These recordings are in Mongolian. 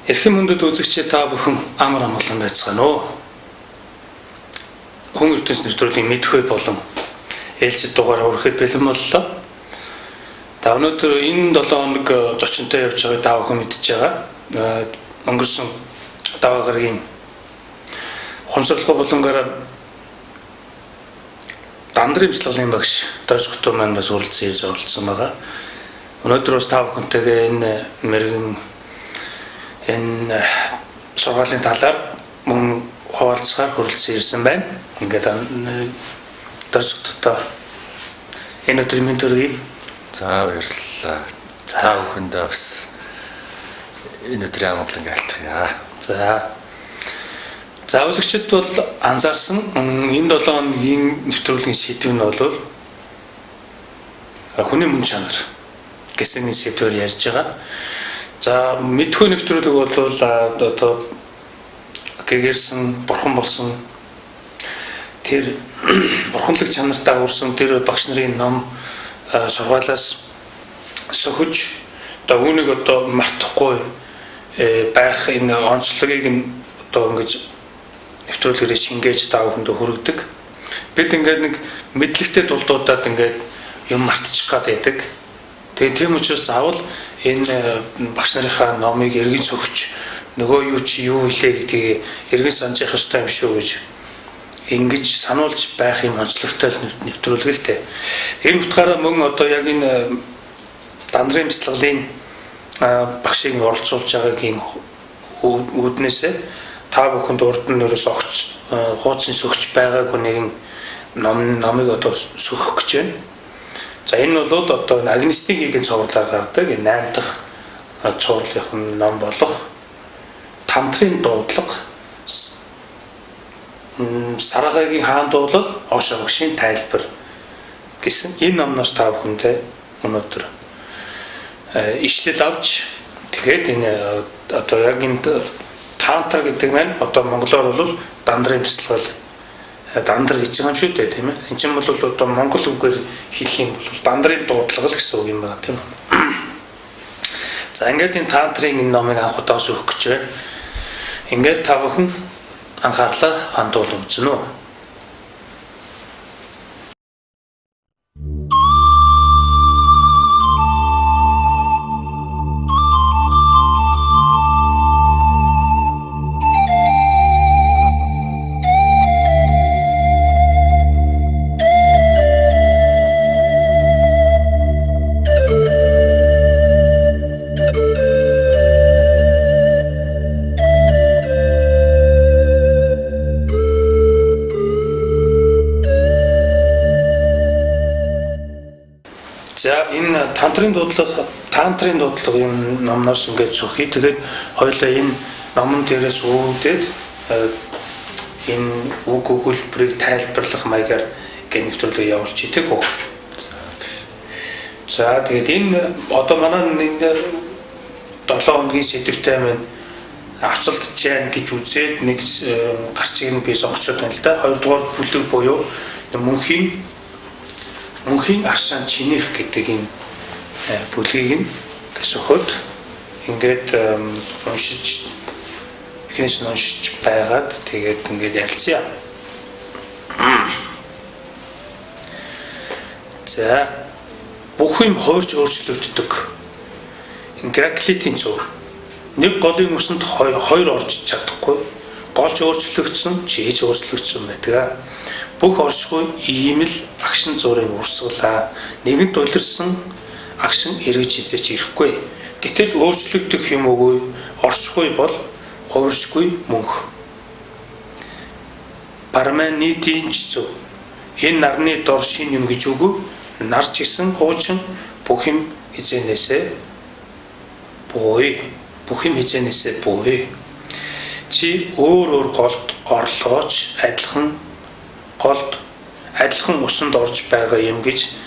Эрхэм мөндөд үзэгчид та бүхэн амар амгалан байцгаана уу? Хүн ертөнц нэвтрүүлгийн мэдхүй болон ээлжид дугаараа хүрэхэд бэлэн боллоо. Та өнөөдөр энэ 7 хоног зочинтой явж байгааг та бүхэн мэдж байгаа. Өнгөрсөн даваа гарагийн хонсорлогоо болонгоор Дандрын бяцлаглалын багш Дорж Готуу маань бас уралцсан ирж оролцсон байгаа. Өнөөдөр бас та бүхэнтэйгээ энэ мэрэгэн энэ сургаалын талаар мөн хуваалцахаар хүрэлцэн ирсэн байна. Ингээд Дорж Готуутай энэ өдрийн мэнд төргий. За баярлалаа. Та бүхэндээ бас энэ өдрийн амгалан айлтгая. За үзэгчид бол анзаарсан энэ 7 хоногийн нэвтрүүлгийн сэдв нь бол хүний мөн чанар гэсэн сэдвээр ярьж байгаа. За мэдхүй нэвтрүүлэг бол одоо гэгэрсэн бурхан болсон тэр бурханлаг чанартаа өрсөн тэр багш нарын ном сургаалаас сөхөж одоо үүнийг одоо мартахгүй байх энэ онцлогийг одоо ингэж нэвтрүүлгээрээ шингээж та бүхэндээ хүргэдэг. Бид ингээд нэг мэдлэгтэй дулдуудаад ингээд юм мартчих гад байдаг. Тэгээ тийм учраас заавал энэ багш нарынхаа номыг эргэн сөхөж нөгөө юу чи юу хэлээ гэдгийг эргэн санаж явах хэрэгтэй юм шүү гэж ингэж сануулж байх юм онцлогтой нэвтрүүлэг л дээ. Энэ утгаараа мөн одоо яг энэ Дандрын бяцлаглалын багшийг оролцуулж байгаагийн үүднээсээ та бүхэнд урд нь ерөөс огч хуучин сөхч байгаагүй нэгэн номыг одоо сөхөх гэж байна. За энэ бол одоо агнистигийн цовруулаар гардаг 8 дахь цовруулын ном болох Тантрын дуудлага Сарагагийн хаан дуудлал Ошо багшийн тайлбар гэсэн энэ номноос та бүхэндээ өнөөдөр ишлэл авч тэгээд энэ одоо яг энэ Тантра гэдэг маань одоо монголоор бол Дандрын бяцлаглал Дандр гэж байгаа юм шүү дээ тийм ээ. Энд чинь бол одоо монгол үгээр хэлэх юм бол Дандрын дуудлага л гэсэн үг юм байна тийм ээ. За ингээд энэ Тантрын энэ номыг анх удаа сөхөх гэж байна. Ингээд та бүхэн анхаарлаа хандуул үзэн үү. За энэ Тантрын дуудлага юм номноос ингээд сөхий. Тэгээд хоёлаа энэ номон дээрээс үүдээд энэ үг өгүүлбэрийг тайлбарлах маягаар гэн нэвтрүүлгээ явуулж идэг үү. За тэгээд энэ одоо манай энэ 7 хоногийн сэдвтэй маань авцалт чайн гэж үзээд нэг гарчиг нь би сонгочод байна л да. 2 дугаар бүлэг буюу мөнхийн аршаан чинийх гэдэг энэ бүлгийг нь сөхөд ингээд уншиж эхнээс нь уншиж байгаад тэгээд ингээд ярилцъя. За бүх юм хуурж өөрчлөгддөг. Гераклитийн зөв. Нэг голын усанд хоёр орж чадахгүй. Голч өөрчлөгдсөн, чийж өөрчлөгдсөн байдаг. Бүх оршихуй ийм л агшин зургийг урсгалаа. Нэгэнт улирсан агшин эргэж хизээч ирэхгүй. Гэтэл өөрчлөгдөх юм үгүй. Оршихуй бол хууршгүй мөнх. Парменидийн ч зөв. Энэ нарны дор шин юм гэж үгүй. Нар ч гэсэн хуучин бүх юм хизээнээсээ бууй. Бүх юм хизээнээсээ бууй. Чи өөр голд орлооч адилхан усанд орж байгаа юм гэж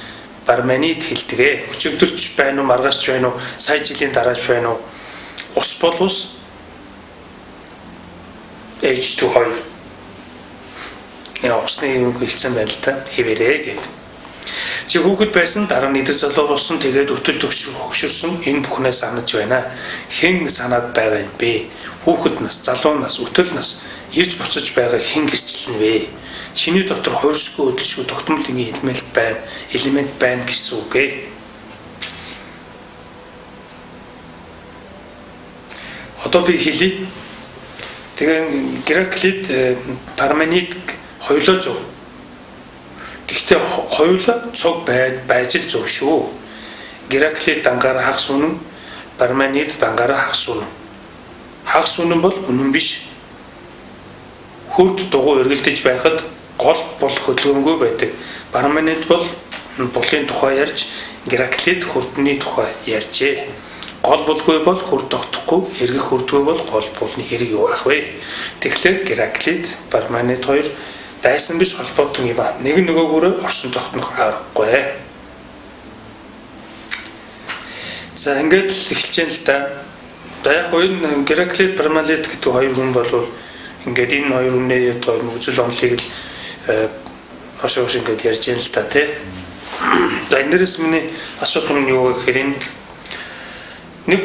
Парменид хэлдэг. Өчигдөрч байна уу, маргааш байна уу, сая жилийн дарааж байна уу? Ус бол ус H2 энэ усны юм хэлсэн байл та хэвээрээ гэдэг. Чи хүүхэд байсан дараа нь идэр залуу болсон тэгээд өтөл төгшөрсөн энэ бүхнээ санаж байна. Хэн санаад байгаа юм бэ? Хүүхэд нас, залуу нас, өтөл нас ирж буцаж байгаа хэн гэрчлэн вэ? Чиний дотор хувиршгүй хөдөлшгүй тогтмолын элемент байна гэсэн үг ээ. Одоо би хэлье. Тэгээ Гераклит, Парменид хоёулаа зөв. Гэхдээ хоёулаа цог байж л зөв шүү. Гераклит дангаараа хагас үнэн, Парменид дангаараа хагас үнэн. Хагас үнэн бол үнэн биш. Хурд дугуй эргэлдэж байхад гол бол хөдөлгөөнгүй байдаг. Парменид бол булын тухай ярьж, Гераклит хурдны тухай ярьжээ. Гол булгүй бол хурд тогтохгүй, эргэх хурдгүй бол гол булны хэрэг юу ах вэ? Тэгэхээр Гераклит, Парменид хоёр дайсан биш холбоотон юм аа. Нэг нөгөөгөөрөө орсон тогтнох аргагүй. За ингээд л эхэлж байна л да. За яг энэ Гераклит, Парменид гэдэг хоёр хүн бол ингээд энэ хоёр үнээ одоо үзэл онолыг хашааш ингээд ярьж байна л да тий. За энэс миний асуудал нь юу гэхээр энэ нэг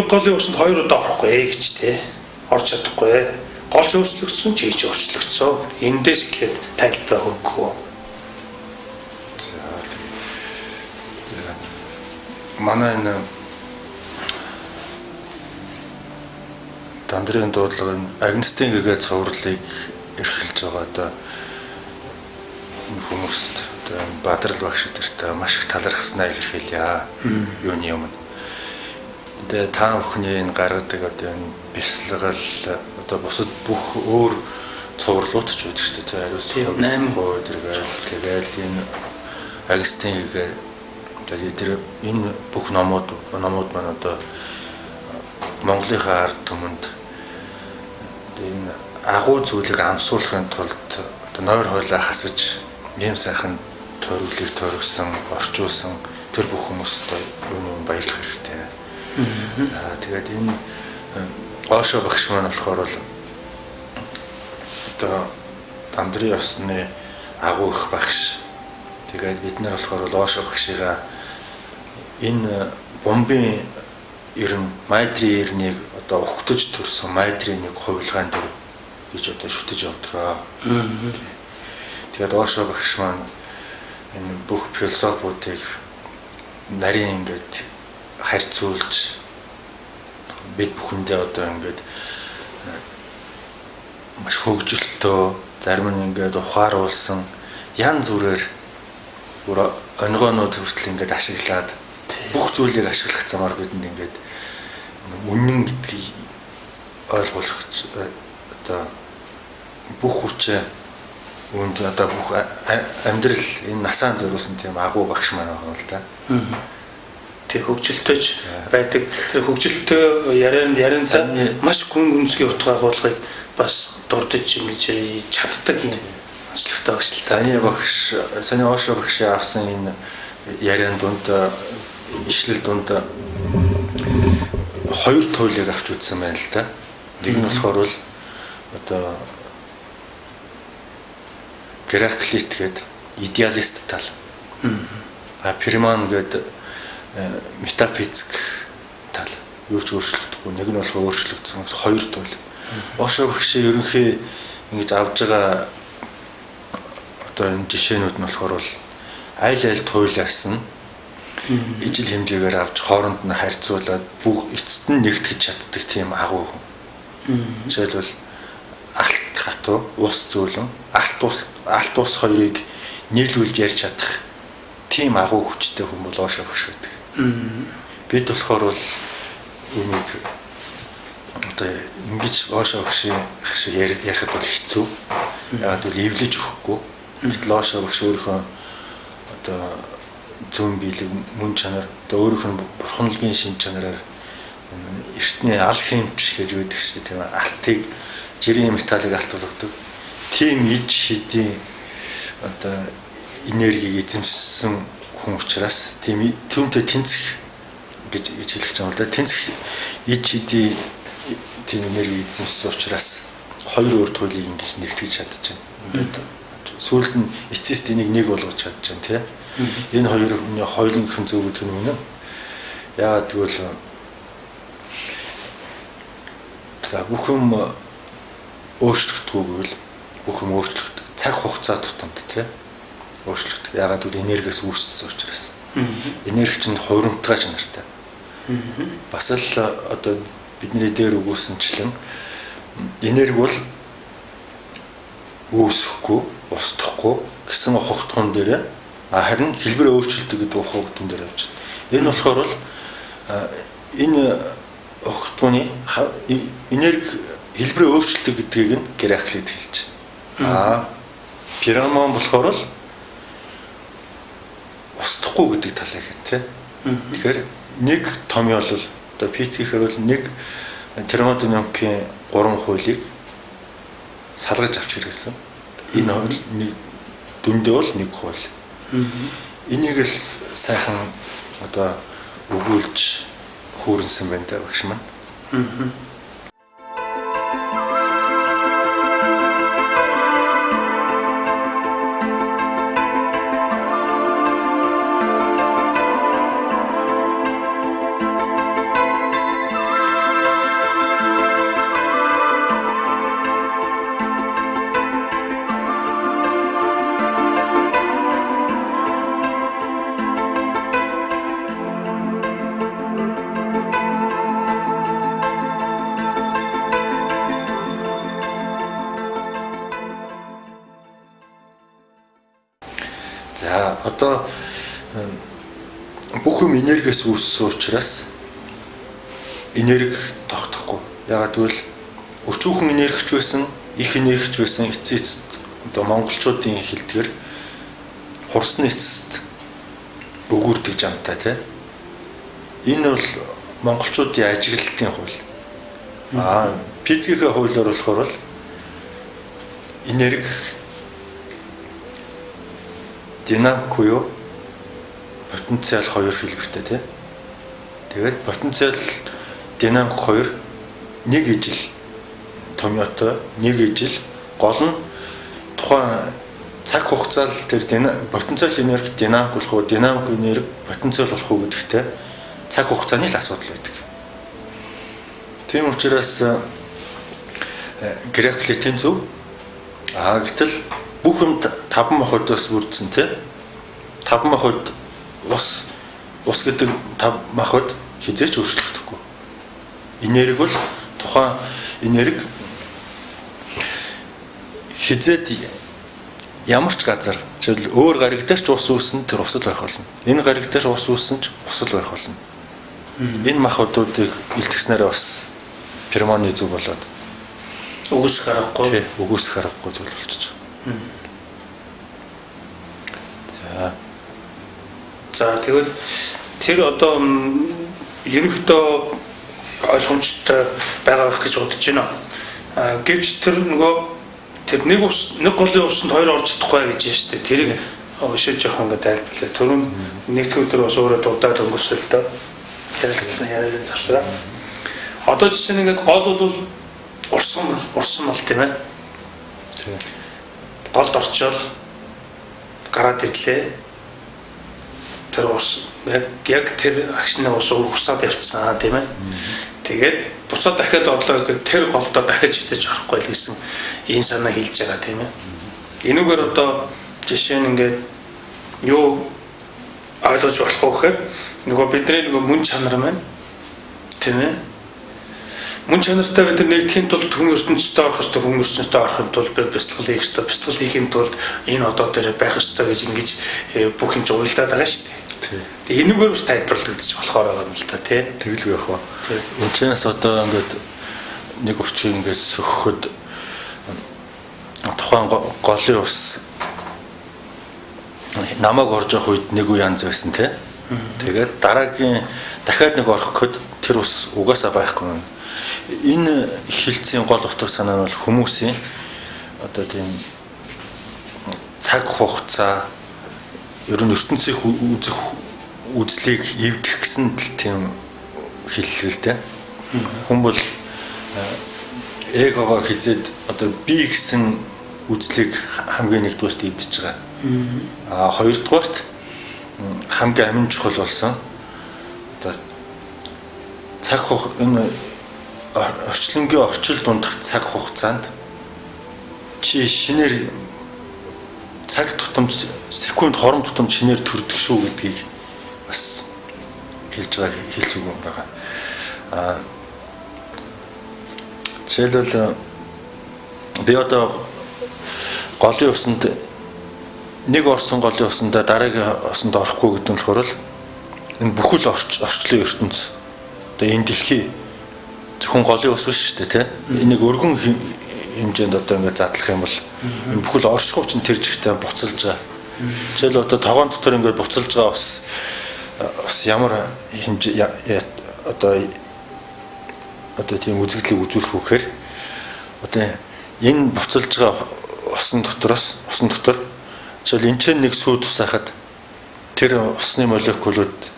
голын усанд хоёр удаа орохгүй гэж тий. Орж чадахгүй. Гол ч өөрчлөгдсөн, чи ч өөрчлөгдсөн. Эндээс эхлээд тайлбараа өгөх үү. Манай энэ Дандрын дуудлагын Агнестийн гэгээ цувралыг эрхэлж байгаа одоо хүмүүст одоо Бадрал багш нартай маш их талархснаа илэрхийлье. Юуны юм. Тэгээ та бүхний энэ гаргадаг одоо энэ бясалгал одоо бусад бүх өөр цувралууд ч үүдэж шүү дээ. Ариусгал 8% тэгэл энэ Агнестийн гэгээ тэр энэ бүх номууд маань одоо Монголынхаа ард түмэнд энэ агуу зүйлийг амсуулахын тулд одоо нойр хойлоо хасаж ийм сайхан төрөлийг төрөвсөн, орчуулсан тэр бүх хүмүүст юу баярлах хэрэгтэй. За тэгээд энэ Ошо багш маань болохоор бол одоо Дандрын ёсны агуу их багш. Тэгээд бид нар болохоор Ошо багшигаа энэ бомбын ерөн Майтри эрнийг одоо ухтаж төрсөн Майтрийн нэг хувилгаан дээр гэж одоо шүтэж явдаг. Тэгээд Ошо багш маань энэ бүх философиудыг нарийн ингээд харьцуулж бид бүхэндээ одоо ингээд маш хөгжилтөө зарим нь ингээд ухааруулсан янз бүрээр онгоонууд хүртэл ингээд ашиглаад бүх зүйлийг ашиглах замаар бидэнд ингээд үнэн гэдгийг ойлгуулах одоо бүх хүчээ үүнд одоо бүх амьдрал энэ насаан зориулсан тийм агуу багш маань байгаа юм л да. Тэг хөгжилтөж байдаг. Тэр хөгжилтөө ярианда маш гүн гүнзгий утга агуулгыг бас дурдж ингэж чаддаг юм. Онцлогтой багш л та. Саний Ошо багш авсан энэ яриан дунд ишлэл дунд хоёр туйлыг авч үзсэн байна л да. Нэг нь болохоор бол одоо Гераклит гэдэг идеалист тал. Пирман гэдэг метафизик тал. Юу ч өөрчлөгдөхгүй. Нэг нь болохоор өөрчлөгдсөн хоёр туйл. Ошо багш ерөнхий ингэж авж байгаа одоо энэ жишээнүүд нь болохоор бол айл туйлаас нь ижил хэмжээгээр авч хооронд нь харьцуулаад бүх эцэст нь нэгтгэж чаддаг тийм агуу. Жишээлбэл алт хатуу, ус зөөлөн, алт ус хоёрыг нийлүүлж ярьж чадах тийм агуу хүчтэй хүн бол Ошо багш байдаг. Бид болохоор бол энийг одоо ингэж Ошо багшийн ярихад бол хэцүү. Яагаад гэвэл эвлэж өгөхгүй. Гэтэл Ошо багш өөрийнхөө одоо зүүн биелэг мөн чанар одоо өөрийнх нь бурханлагын шин чанараар эртний ал хэмч гэж үүдэг шүү дээ тийм алтыг жирийн металлыг алтуулдаг. Тийм иж шидийн одоо энергийг эзэмшсэн хүн учраас тийм түүнтэй тэнцэх гэж хэлэх юм л да. Тэнцэх иж шидийн тийм энергийг эзэмшсэн учраас хоёр өөр туйлыг ингэж нэгтгэж чадчихна. Сүүлд нь эцэст энийг нэг болгож чадчихна тий. Энэ хоёрын хэн зөв гэдэг нь үнэн. Яагаад гэвэл за бүх юм өөрчлөгдөхгүйгээр бүх юм өөрчлөгдөв. Цаг хугацаа тутамд тий өөрчлөгдөв. Яагаад гэвэл энергиэс үүссэн учраас. Энерги чинь хуримтгай чанартай. Бас л одоо бидний дээр өгүүлсэнчлэн энерги бол үүсэхгүй, устдахгүй гэсэн ухагтхан дээр харин хэлбэрээ өөрчилдөг гэдэг ухагтхан дээр явж байна. Энэ болохоор бол энэ ухагтханы энерги хэлбэрээ өөрчилдөг гэдгийг нь Гераклит хэлж байна. Пирамон болохоор л устдахгүй гэдэг талыг тий. Тэгэхээр нэг томьёол бол одоо физикээр бол нэг термодинамикийн 3 хуулийг салгаж авч хэрэгсэн. Энэ бол нэг дүндээ бол нэг хууль. Энийг л сайхан одоо өгүүлж хүүрнсэн байна даа багш маань. За одоо бүх юм энергиэс үүссэн учраас энерги тогтохгүй. Яагаад гэвэл өчүүхэн энергич байсан, их энергич байсан эцэст одоо монголчуудын хэлдгээр хурсны эцэст өгүүрдэг жамтай тий. Энэ бол монголчуудын ажиглалтын хууль. Физикийн хуулиар болохоор энерги динамик буюу потенциал 2 хэлбэртэй тий. Тэгээд потенциал динамик 2 нэг ижил томьёотой нэг ижил гол нь тухайн цаг хугацаанд тэр потенциал энерги динамик болох уу, динамик энерги потенциал болох уу гэдэгтэй цаг хугацааны л асуудал байдаг. Тийм учраас Гераклитийн зөв гэтэл бүх юм 5 махбодоос бүрдсэн тий. 5 махбод ус гэдэг 5 махбод хизээч өөрчлөгдөхгүй. Энерги бол тухайн энерги хизээд ямар ч газар жишээл өөр гариг дээр ч ус үүснэ тэр ус л байх болно. Энэ гариг дээр ус үүснэ ч ус л байх болно. Энэ махбодуудыг илтгэснээр бас пермоны зүг болоод өгөөсөх аргагүй зүйл болчихж байгаа. За тэгвэл тэр одоо ерөнхийдөө ойлгомжтой байгаа байх гэж бодож байна. Гэвч тэр нөгөө тэр нэг голын усанд 2 орж чадахгүй гэж байна шүү дээ. Тэрийг өшөөж явах ингээд тайлбарлаа. Түрүүн нэгдүгээр өдөр бас өөрөө дурдаад өнгөрсөл тоо. Ярилцсан завсраа. Одоо жишээ нь ингээд гол бол урсан бол тийм ээ. Голд орчоод гараад ирлээ. Тэр ус яг тэр агшны ус урсаад явцсан тийм ээ. Тэгээд буцаад дахиад орлоо гэхэд тэр голдоо дахиж хизэж орохгүй л гэсэн ийм санаа хэлж байгаа тийм ээ. Энүүгээр одоо жишээ нь ингээд юу ойлгож болох вэ гэхээр нөгөө бидний нөгөө мөн чанар маань тийм ээ. Мөн чанартай бид нэгдэхийн тулд хүн ертөнцид орох ёстой, хүн ертөнцид орохын тулд бид бясалгал хийх ёстой. Бясалгал хийхин тулд энэ одоо дээр байх ёстой гэж ингэж бүх юм уйлдаад байгаа шүү дээ. Тэгээ энэгээр бас тайлбарлагдаж болохоор байгаа юм л та тий. Тэгэлгүй яах вэ? Энд одоо ингээд нэг өвчгийг ингээд сөхөхөд тухайн голын ус намайг орж явах үед нэг үе янз байсан тий. Тэгээд дараагийн дахиад нэг орох гэхэд тэр ус угаасаа байхгүй юм. Энэ хилцийн гол утга санаа нь бол хүмүүсийн одоо тийм цаг хугацаа ер нь ертөнцийн үзэх үзлийг эвдэх гэсэн тийм хэллэгтэй. Хүн бол эгогоо хизээд одоо би гэсэн үзлийг хамгийн нэгдүгээрт эвдэж байгаа. Хоёрдугаарт хамгийн амин чухал болсон одоо энэ орчлонгийн орчил дундах цаг хугацаанд чи шинээр цаг тутамж секунд хором тутамж шинээр төрдөг шүү гэдгийг бас хэлж үг юм байгаа. Жишээлбэл би одоо голын усанд нэг орсон голын усанд дараагийн усанд орохгүй гэдэг нь болохоор л энэ бүхэл орчлон ертөнц одоо энэ дэлхий зөвхөн голын ус биш шүү дээ тийм. Энийг өргөн хэмжээнд одоо ингээд задлах юм бол энэ бүхэл оршихуйч нь тэр жигтэй буцалж байгаа. Жишээл одоо тогоон дотор ингээд буцалж байгаа бас ямар хэмжээ одоо тийм үзэгдлийг үзүүлэх вөхөр одоо энэ буцалж байгаа усан дотор жишээл энэ ч нэг сүйд усахад тэр усны молекулууд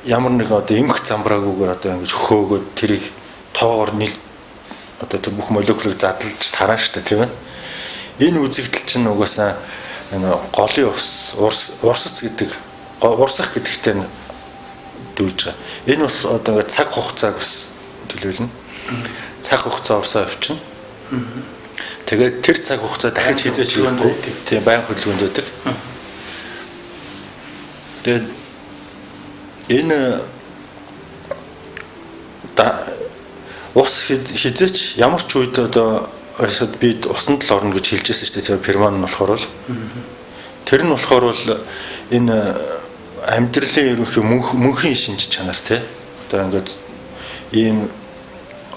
ямар нэг одоо эмх замбраагүйгээр одоо ингэж хөөгээд тэрийг тоогоор одоо тэр бүх молекулыг задлж тараа штэ тийм ээ. Энэ үзэгдэл чинь угаасаа голын ус урсц гэдэг урсах гэдэгтэй дүүж байгаа. Энэ бас одоо цаг хугацааг бас төлөөлнө. Цаг хугацаа урсаа авчна. Тэгээд тэр цаг хугацаа дахиж хизээч ирэхгүй. Тийм баян хөдөлгөөнд байдаг. Тэгээд энэ ус хизээч ямар ч үед одоо бид усанд л орно гэж хэлж байсан шүү дээ. Перман нь болохоор л тэр нь болохоор л энэ амьдралын ерөнхий мөнхийн шинж чанар тий. Одоо ингээд ийм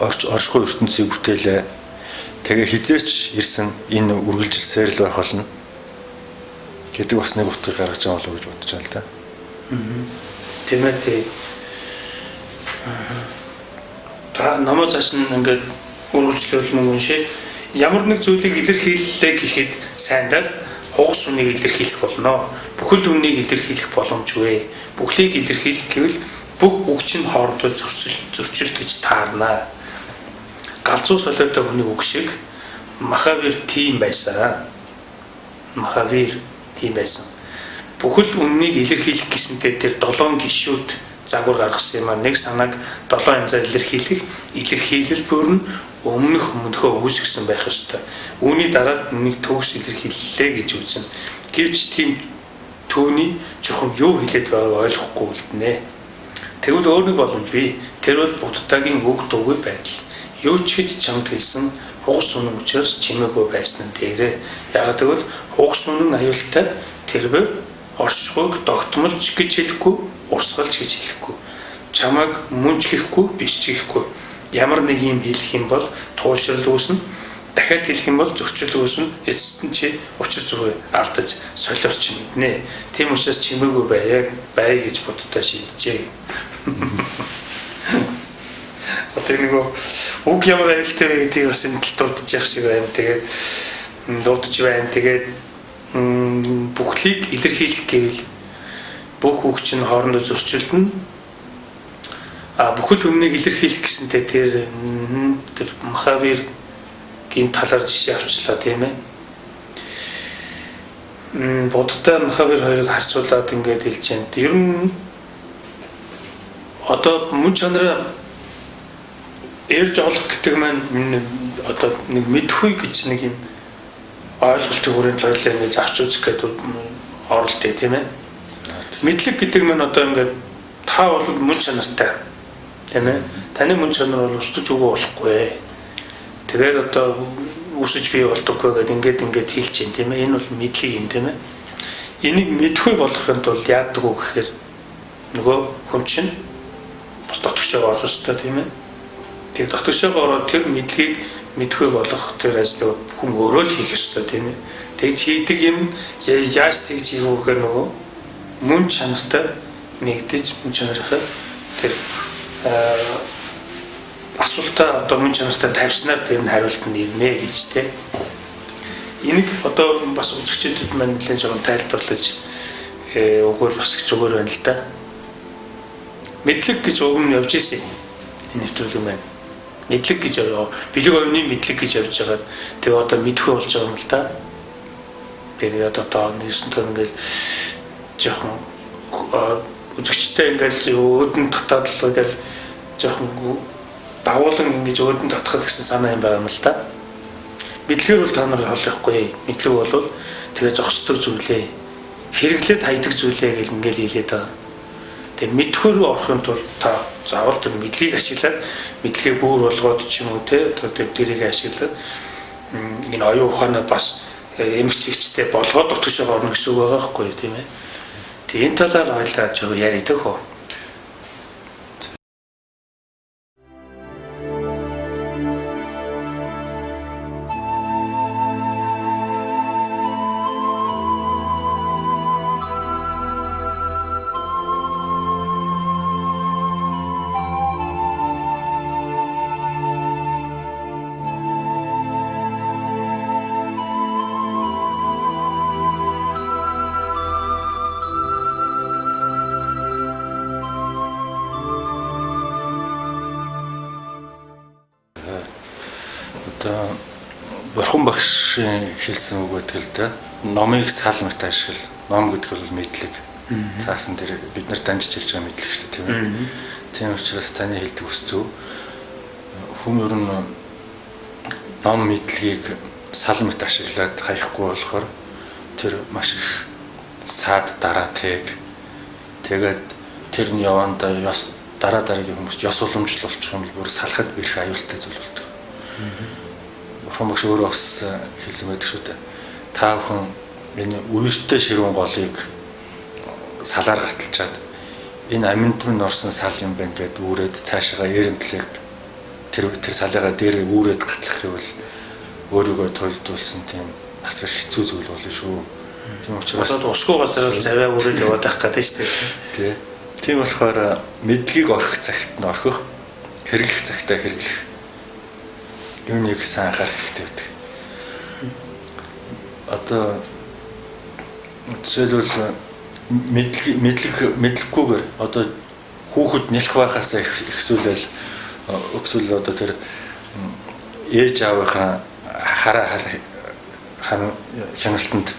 оршихуй ертөнцийг бүтээлээ. Тэгээ хизээч ирсэн энэ үргэлжилсээр л байх болно гэдэг бас нэг утгыг гаргаж байгаа болов уу гэж бодож байна л да. Тийм ээ. Та намайг цааш нь ингээд үргэлжлүүлмэн уншээ. Ямар нэг зүйлийг илэрхийллээ гэхэд сайндаа л хугас үнийг илэрхийлэх болно. Бүхэл үнийг илэрхийлэх боломжгүй. Бүхлийг илэрхийлэх гэвэл бүх үгч нь хоорондоо зөрчилдөж таарна. Галзуу солиотой хүний үг шиг Махавир тийм байсан. Бүхэл үннийг илэрхийлэх гэсэнтэй тэр 7 гишүүд загвар гаргасан юм а. Нэг санааг 7 янзаар илэрхийлэл бүр нь өмнөхөө үүсгэсэн байх ёстой. Үүний дараа нэг төгс илэрхийллээ гэж үзнэ. Гэвч тийм төвний чухам юу хэлээд байгааг ойлгохгүй үлднэ. Тэгвэл өөр нэг боломж бий. Тэр бол Буддагийн үг дуугүй байдал. Юу ч гэж чамд хэлсэн хугас үнэн учраас чимээгүй байсан нь дээрээ. Яг тэгвэл хугас үнэн аюултай тэрбээр оршихуйг тогтмолж гэж хэлэхгүй, урсгалж гэж хэлэхгүй. Чамайг мөн ч хийхгүй, биш ч хийхгүй. Ямар нэг юм хэлэх юм бол туушрал үүснэ. Дахиад хэлэх юм бол зөрчил үүснэ. Эцэст нь чи учир зүрхээ алдаж солиорч мэднэ. Тийм учраас чимээгүй бай гэж Буддаа шийджээ. Одоо нэг үг ямар аюултай вэ гэдгийг бас энэ дурдж явах шиг байна. Тэгээд дурдж байна. Тэгээд бүхлийг илэрхийлэх гэвэл бүх үгч нь хоорондоо зөрчилдөн. Бүхэл үннийг илэрхийлэх гэсэнтэй тэр Махавиргийн талаар жишээ авчлаа тийм ээ. Буддаа Махавир хоёрыг харьцуулаад ингээд хэлж байна. Ер нь одоо мөн чанараа эрж олох гэдэг маань одоо нэг мэдхгүй гэж нэг юм ойлголтын хүрээнд зарлаа гэж авч үзэх гэдэг оролдъё тийм ээ. Мэдлэг гэдэг нь одоо ингээд та бол мөн чанартай тийм ээ. Таны мөн чанар бол устж өгөө болохгүй. Тэгээд одоо үсэж бий болдоггүй гэдэг ингээд хэлж чинь тийм ээ. Энэ бол мэдлэг юм тийм ээ. Энийг мэдхгүй болохын тулд яадаг уу гэхээр нөгөө хүн чинь бас дотгошоо орох ёстой тийм ээ. Тэгээд дотгошоо ороод тэр мэдлэгийг мэдхгүй болох тэр ажлыг хүн өөрөө л хийх ёстой тийм ээ. Тэгж хийдэг юм яаж тэгж хийх вэ гэхээр нөгөө мөн чанартай нэгдэж мөн чанарынхаа тэр асуултаа одоо мөн чанартай тавьснаар тэр нь хариулт нь ирнэ гэж тийм. Энийг одоо бас үзэгчдэд маань нэлээд жоохон тайлбарлаж өгвөл бас их зүгээр байна л да. Мэдлэг гэж үг нь явж ирсэн. Энэ нэвтрүүлэг маань. мэдлэг гэж бэлэг овны мэдлэг гэж явж байгаа. Тэгээ одоо мэдхүй болж байгаа юм л да. Тэгээд одоо 9 төр ингээл жоохон үзэгчтэй ингээл өөдөн татаад л ингээл жоохон дагуулan ингэж өөдөн татхад гэсэн санаа юм байна л да. Мэдлэгээр бол та нар холихгүй. Мэдлэг бол тэгээ зогсдог зүйлээ хэрэглээд хайдаг зүйлээ гэл ингээл хэлээд байгаа. Тэгээ мэдхүүр орохын тулд та заавал тэр мэдлэгийг ашиглаад мэдлэгээ бүр болгоод ч юм уу те тэрийг ашиглаад энэ оюун ухаанаа бас эмгэгчтэй болгоод утгаш байгаа орно гэсэн үг байгаа байхгүй тийм ээ. Тэгээ энэ талаар ойлгож яриад өгөө. Одоо Бурхан багшийн хэлсэн үг гэдэг л да. Номыг салмагт ашигла. Ном гэдэг бол мэдлэг. Цаасан дээр бид нар дамжиж ирж байгаа мэдлэг шүү дээ, тийм ээ. Тийм учраас таны хэлдэг үс зөв. Хүн ер нь ном мэдлэгийг салмагт ашиглаад хаяхгүй болохоор тэр маш их саад дараатыг тэгээд тэр нь явандаа дараа дараагийн хүмүүст ёс уламжлал болчих юм бол бүр салахад бэрх аюултай зүйл болдог. Бурхан багш өөрөө бас хэлсэн байдаг шүү дээ. Та бүхэн энэ үертэй ширүүн голыг салаар гаталчаад энэ амьд минь орсон сал юм байна гэд үүрээд цаашаа эрэмтлэг тэр салыгаа дээр үүрээд гатлах гэвэл өөрийгөө туйлдуулсан тийм асар хэцүү зүйл болно шүү. Тийм учраас усгүй газар л заваа үрээд яваад байх гэдэг шүү дээ. Тийм болохоор мэдлэгийг орхих цагт нь орхих, хэрэглэх цагтаа хэрэглэх юуныг сайн анхаарах хэрэгтэй байдаг. Одоо жишээлбэл мэдлэггүйгээр одоо хүүхэд нялх байхаас ихсүүлэл өгсөл одоо тэр ээж аавынхаа хараа хяналтанд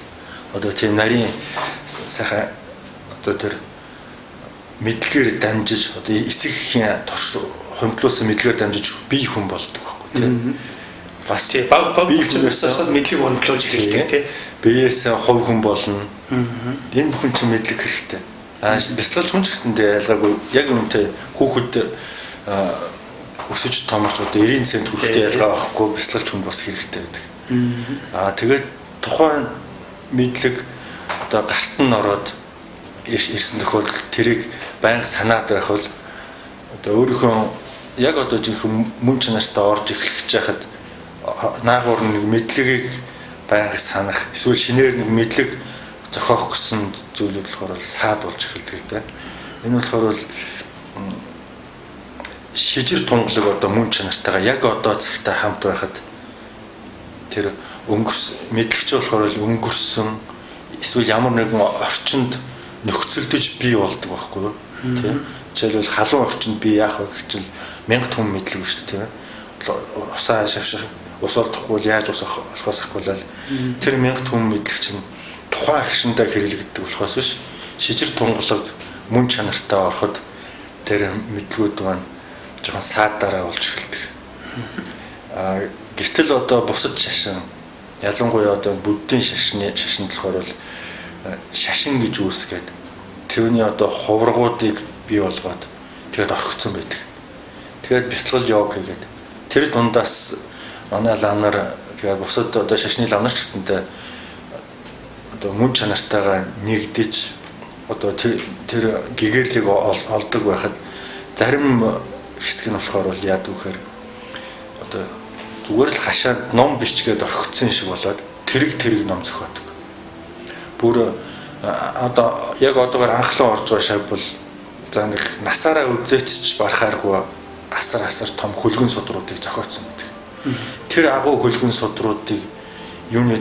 одоо тийм нарийн сайхан одоо тэр мэдлэгээр дамжиж одоо эцэг эхийн турш хөндлөөсөн мэдлэгээр дамжиж бие хүн болдог байхгүй тийм. Бас тийм баг учраас мэдлэг хөндлөөж хэрэгтэй тийм. Биеэс хувь хүн болно. Энэ бүхэн чинь мэдлэг хэрэгтэй. Бясалгалч хүн ч гэсэндээ ялгаагүй яг үнэндээ хүүхэд өсөж томорч одоо 90 цент хүрэхтэй ялгаа байхгүй бясалгалч хүн бас хэрэгтэй байдаг. Тэгээд тухайн мэдлэг одоо гарт нь ороод ирсэн тохиолдолд тэрийг байнга санаад байх бол одоо өөрийнхөө яг одоо жинхэнэ мөн чанартай орж эхлэх жахад наагур нэг мэдлэгийг байнга санах эсвэл шинээр нэг мэдлэг зохиох гэсэн зүйлүүд болохоор саад болж эхэлдэг л да. Энэ болохоор шижир тунгалаг одоо мөн чанартайгаа яг одоо цагтаа хамт байхад тэр мэдлэгч болохоор өнгөрсөн эсвэл ямар нэгэн орчинд нөхцөлдөж бий болдог байхгүй юу тийм. Жишээлбэл халуун орчинд би яах вэ гэж л 1000 хүн мэдлэг шүү дээ тийм ээ. Усаа шавших ус олдохгүй яаж ус болохоос ахгүйл тэр 1000 хүн мэдлэг чинь тухайн агшиндаа хэрэглэгддэг болохоос биш шижир тунгалаг мөн чанартай ороход тэр мэдлгүүд маань жоохон саадараа болж эхэлдэг. Гэтэл одоо бусад шашин ялангуяа одоо буддийн шашинд болохоор бол шашин гэж үүсгээд тэрний одоо хуврагуудыг бий болгоод тэгээд орхицсон байдаг. Тэгээд бясалгал йог хийгээд тэр дундаас манай лавнаар тэгээд бусад одоо шашны лавнаар ч гэсэнтэй одоо мөн чанартайгаа нэгдэж одоо тэр гэгэрлийг олдог байхад зарим хэсэг нь болохоор бол яад вэхээр одоо зүгээр л хашаанд ном бичгээд орхицсон шиг болоод тэрэг ном зохиодог. Бүр одоо яг одоогоор анхлан орж байгаа шав бол за нэг насаараа үзээч барахааргүй асар том хөлгөн судруудыг зохиоцсон гэдэг. Тэр агуу хөлгөн судруудыг юуны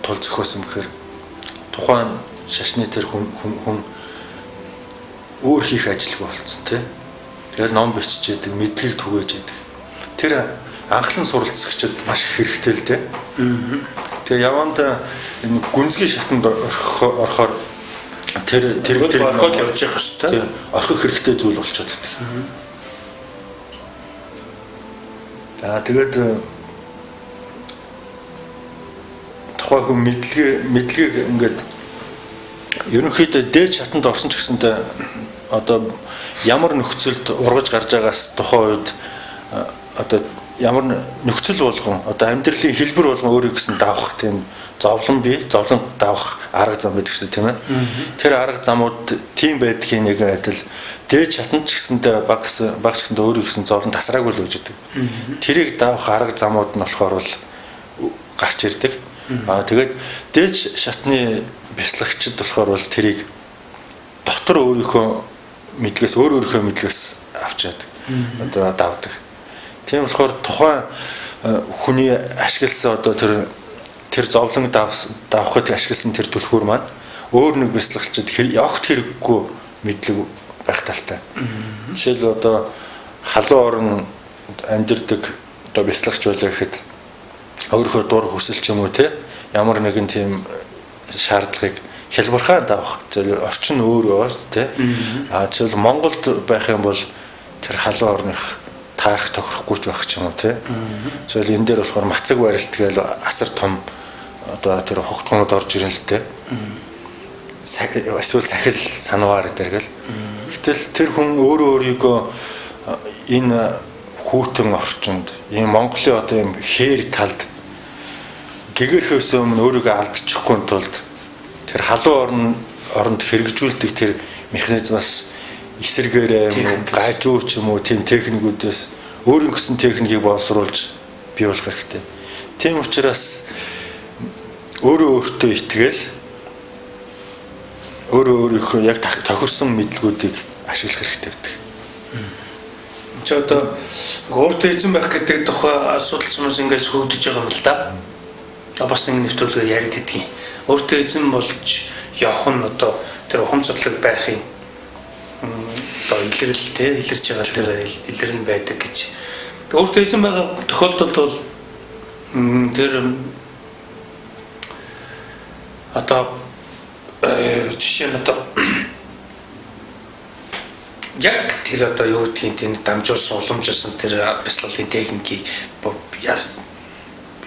тул зохиосон гэхээр тухайн шашны тэр хүн өөр хийх ажилгүй болцсон тийм. Тэгэхээр ном бичиж яадаг, мэдлэг түгээж яадаг. тэр анхлан суралцагчид маш их хэрэгтэй л дээ. Тэгээ яванд энэ гүнзгий шатанд орохоор тэр орхоод явж явах хэрэгтэй. Орхих хэрэгтэй зүйл болчиход байдаг. Тэгээд тухайн хүн мэдлэгийг ингээд ерөнхийдөө дээд шатанд орсон ч гэсэнтэй одоо ямар нөхцөлд ургаж гарч байгаас тухайн үед одоо ямар нөхцөл болгон одоо амьдралын хэлбэр болгон өөрийг гэсэн давах тийм зовлон давах арга зам байдаг шүү дээ тийм ээ. Тэр арга замууд тийм байдгийн нэг адил дээд шатанд ч гэсэнтэй баг ч гэсэнтэй өөрийг гэсэн зовлон тасраагүй л үүж идэг. Тэрийг давах арга замууд нь болохоор бол гарч ирдэг. Тэгээд дээд шатны бяцлагчид болохоор бол тэрийг дотор өөрийнхөө мэдлэгээс авч яадаг. Одоо давдаг. Тийм болохоор тухайн хүний ашигласан одоо тэр зовлон давхад ашигласан тэр түлхүүр маань өөр нэг бяцлагчид явахт хэрэггүй мэдлэг байх талтай. Жишээл одоо халуун орн амьдэрдэг одоо бяцлагч байлаа гэхэд өөрийнхөө дур хүсэл ч юм уу те ямар нэгэн тийм шаардлагыг хялбархан давах орчин өөрөө те жишээл Монголд байх юм бол тэр халуун орных таарах тохирохгүй ч байх ч юм уу те жишээл энэ дээр болохоор мацаг барилт гээл асар том одоо тэр хугтгонууд орж ирэн л те эсвэл сахил санавар дээр гэл гэтэл тэр хүн өөрийгөө энэ хүүтэн орчинд энэ Монголын одоо юм хээр талд гэгэрхээс өмнө өөрийгөө алдчихгүй тулд тэр халуун оронд хэрэгжүүлдэг тэр механизмаас эсэргээрээ гажуу ч юм уу тийм техникүүдээс өөрийн гэсэн техникийг боловсруулж бий болох хэрэгтэй. Тийм учраас өөртөө итгэл өөрийнхөө яг тохирсон мэдлгүүдийг ашиглах хэрэгтэй байдаг. Чи одоо өөртөө эзэн байх гэдэг тухай асуудалчмаас ингээс хөгдөж байгаа юм л да. Бас ингэ нэвтрүүлгээр яригддаг. Өөртөө эзэн болж явах нь одоо тэр ухамсарлаг байхын одоо илэрч байгаа тэр илэрн байдаг гэж. Өөртөө эзэн байгаа тохиолдолд бол тэр одоо жишээ нь одоо яг тэр одоо юу гэдгийг тийм дамжуулсан уламжуулсан тэр бяцлаглалын техникийг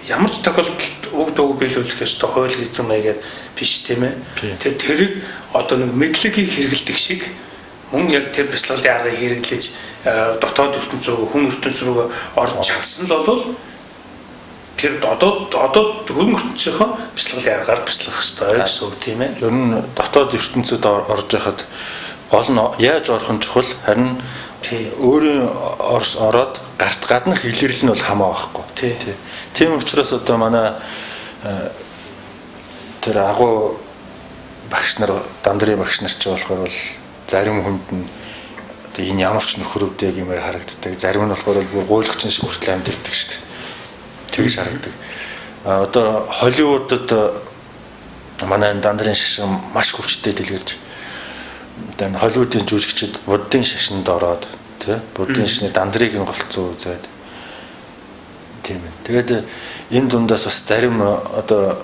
ямар ч тохиолдолд үг дууг биелүүлэхээс хууль эзэн маягаар биш тийм ээ. Тэрийг одоо нэг мэдлэгийг хэрэгэлдэг шиг мөн яг тэр бяцлаглалын аргыг хэрэглэж дотоод ертөнц рүү хүн ертөнц рүү орж чадсан л бол тэр одоо хүн ертөнцийнхөө бяцлаглалын аргаар бяцлах хэрэгтэй гэсэн үг тийм ээ. Ер нь дотоод ертөнцид орж яхад гол нь яаж орох нь чухал харин өөрийн ороод гаднах илэрлэл нь бол хамаа байхгүй. Тийм учраас одоо манай тэр агуу багш нар дандрын багш нар ч болохоор бол зарим хүнд нь одоо энэ ямар ч нөхөр өвдөө гэмээр харагддаг. Зарим нь болохоор бүр гуйлгчин шиг хүртэл амьдэрдэг шүү дээ. Тэгж харагдаг. Одоо Холливуудад манай дандрын шашин маш хүчтэй дэлгэрж одоо Холливуудын жүжигчид буддын шашинд ороод тий буддын шашны дандрыг нь голцоо үзээд тийм ээ. Тэгээд энэ дундаас бас зарим одоо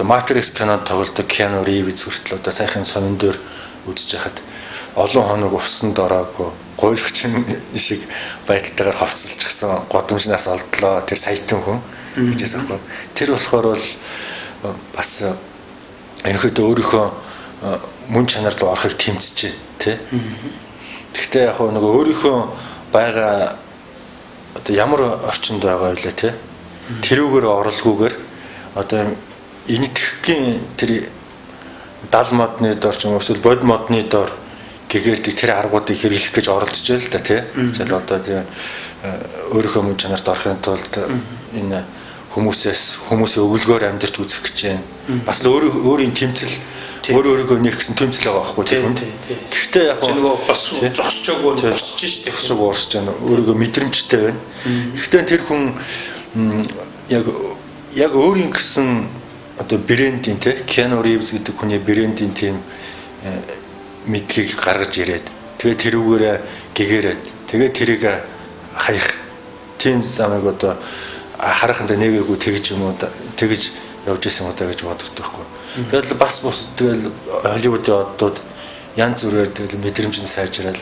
Matrix кинод тоглодог Keanu Reeves хүртэл одоо сайхан сонин дээр үзэж хахад олон хоног усанд ороогүй гуйлгчин шиг байдалтайгаар ховцолчихсан годамжнаас олдлоо тэр саятан хүн гэжээс аахгүй. Тэр болохоор бол бас ерөнхийдөө өөрийнхөө мөн чанар руу орохыг тэмцэж тий. Гэхдээ яг нэг өөрийнхөө байгаа одоо ямар орчинд байгаа вэ тий. Тэрүүгээр оролгүйгээр одоо энэтхэгийн тэр 70 модны дор ч юм уу эсвэл бод модны дор гэгэрдэг тэр аргуудыг хэрэглэх гэж оролдож байл да тий. Жишээл одоо тий өөрийнхөө мөн чанарт орохын тулд энэ хүмүүсийн өгүүлгээр амьдарч үзэх гэж байна. Бас л өөрийн тэмцэл өөрөөгөө нэг гэсэн тэмцэл байгаа байхгүй тийм. Гэхдээ яг нөгөө бас зогсчоогүй босч штеп зогсож уурч байна. Өөрөөгөө мэдрэмжтэй байна. Гэхдээ тэр хүн яг өөрийн гэсэн одоо брендийн тий Keanu Reeves гэдэг хүний брендийн тийм мэдлэгийг гаргаж ирээд тэгээд тэрүүгээрээ гэгэрээд тэгээд тэрийг хаях тийм замыг одоо хараханд нэгээгүй тэгж юм уу тэгж явж исэн удаа гэж боддог байхгүй. Тэгэл бас бус тэгэл Холливуудын одууд янз бүрээр тэгэл мэдрэмж нь сайжрал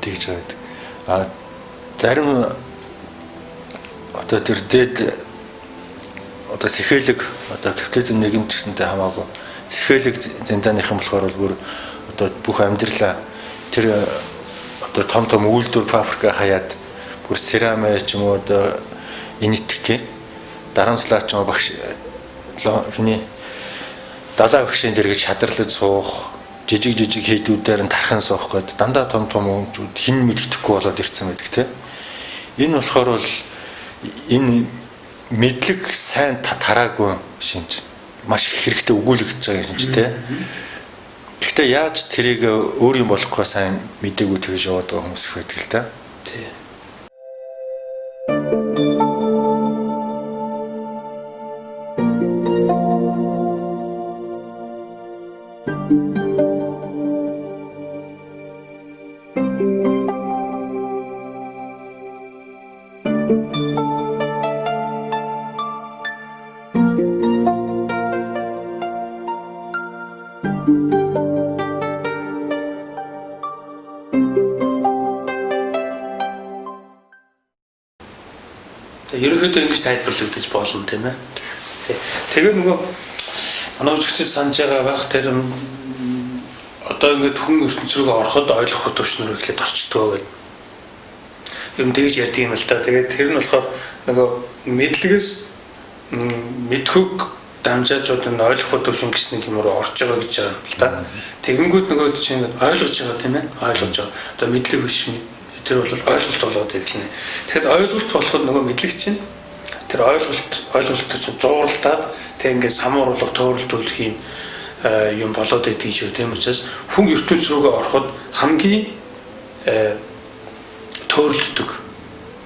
тэгж байдаг. Зарим одоо тэр дээд одоо сэхэлэг одоо капитализм нийгэмч гэсэнтэй хамаагүй сэхэлэг зэнданыхан болохоор бүр одоо бүх амьдралаа тэр одоо том үйлдвэр фабрика хаяад бүр серамэ ч юм уу одоо инэтгэх дарамтлаач юм багш хүний далаа багшийн дэргэж шадарлаж суух жижиг хийдүүдээр нь тархан суух гээд дандаа том хүмүүсүүд хин мэддэхгүй болоод ирсэн байдаг тийм. Энэ болохоор бол энэ мэдлэг сайн тараагүй шинж маш их хэрэгтэй өгүүлэгдэж байгаа шинж тийм. Гэхдээ яаж тэрийг өөрийн болохгүй сайн мэдээгүй тэгж яваад байгаа хүмүүс их байдаг л та. Тийм. Ерөнхийдөө ингэж тайлбарлагдаж болно тийм ээ. Тэгээ нөгөө манай үзэгчид санаж байгаа байх тэр одоо ингэж хүн ертөнц рүү ороход ойлгох төвчнөр ихлэд орчдгоо гэдэг. Юм тэгж ярьдаг юм л та. Тэгээд тэр нь болохоор нөгөө мэдлэгээс мэдхүг дамжаачууд нь ойлгох төвшин гэсний юмруу орж байгаа гэж байгаа юм л та. Тэгэнгүүт нөгөө чинь ойлгож байгаа тийм ээ. Ойлгож байгаа. Одоо мэдлэг биш тэр бол ойлголт болоод ирлээ. Тэгэхээр ойлголт болоход нөгөө мэдлэг чинь тэр ойлголтод чинь зууралдаад тэг ингээд самууруулга төөрөлдүүлэх юм болоод идэв шүү. Тийм учраас хүн ертөнц рүүгээ ороход хамгийн төөрөлддөг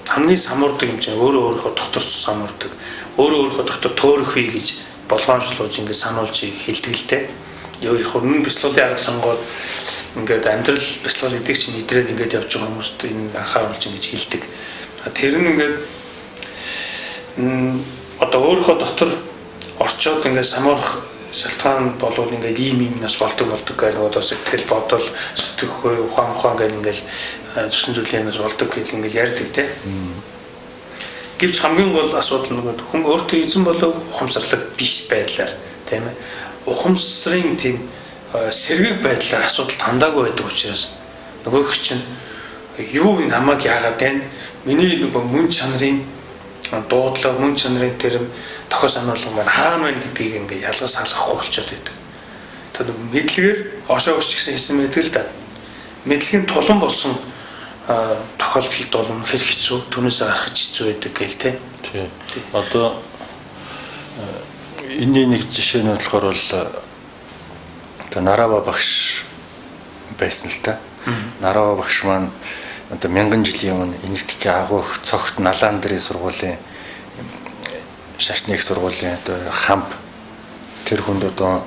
хамгийн самуурдаг юм чинь өөрөө дотор самуурдаг өөрөө дотор төөрөх бий гэж болгоомжлуулж ингээд сануулж хэлдэг л дээ. Юу их өмнө бяцлалын арга сонгоод ингээд амьдрал бяцлал гэдэг чинь идрээд ингээд явж байгаа хүмүүст энэ анхааруулж ингэж хэлдэг. Тэр нь ингээд одоо өөрөө дотор орчоод ингээд самуурах шалтгаан болвол ингээд ийм нас болдог гэж одоо сэтгэл бодол сэтгэхгүй ухаан гэх ингээд зүсэн зүйлээс болдог гэж ингээд ярьдаг те. Гэвч хамгийн гол асуудал нөгөө хүн өөртөө эзэн болов ухамсарлаг биш байдлаар тийм ээ. Ухамсарын тийм сэргийг байдлаар асуудал тандаагүй байдаг учраас нөгөөх чинь юу намайг яагаад тань миний нөгөө мөн чанарын дуудлага мөн чанарын тэр тохио сануулга маань хаана байна гэдгийг ингээ ялгаж салгахгүй болчиход байдаг. Тэр мэдлэгээр ошоо өсч гэсэн хэлсэн байдаг л да. Мэдлэгийн тулан болсон тохиолдолд бол үнэхээр хэцүү, түүнээс гарах хэцүү байдаг гэл тээ. Тийм. Одоо энэ нэг жишээ нь болохоор бол Нарава багш байсан л та. Нарава багш маань одоо 1000 жилийн өмнө энэтхгийн агуух цогт налаан дээрийн сургуулийн шашныг сургуулийн одоо хамб тэр хүнд одоо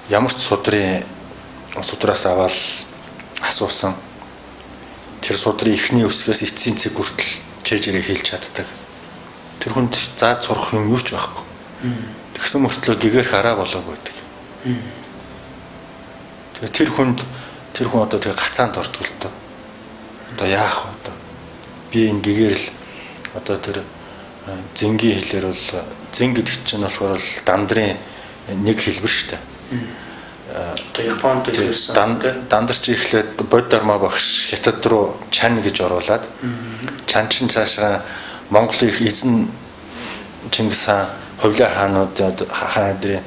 ямар ч судраас аваад асуусан. Тэр судрын эхний өсгөөс эцсийн цэг хүртэл чэжээрээ хэлж чаддаг. Тэр хүнд зааж сурах юм юу ч байхгүй. Тэгсэн мөртлөө гэгээр хараа болоог байдаг. Тэгээ тэр хүн одоо тэгээ гацаанд ордог л доо. Одоо яах вэ одоо? Би энэ гэгээр л одоо тэр зингийн хэлээр бол зин гэдэг чинь болохоор л дандрын нэг хэлбэр шүү дээ. Одоо Японд ирсэн дандарч ихлээд бод дарма багш хятад руу чан гэж оруулаад чан чин цаашаа Монголын их эзэн Чингис хаан Хувлаа хаануудын хааны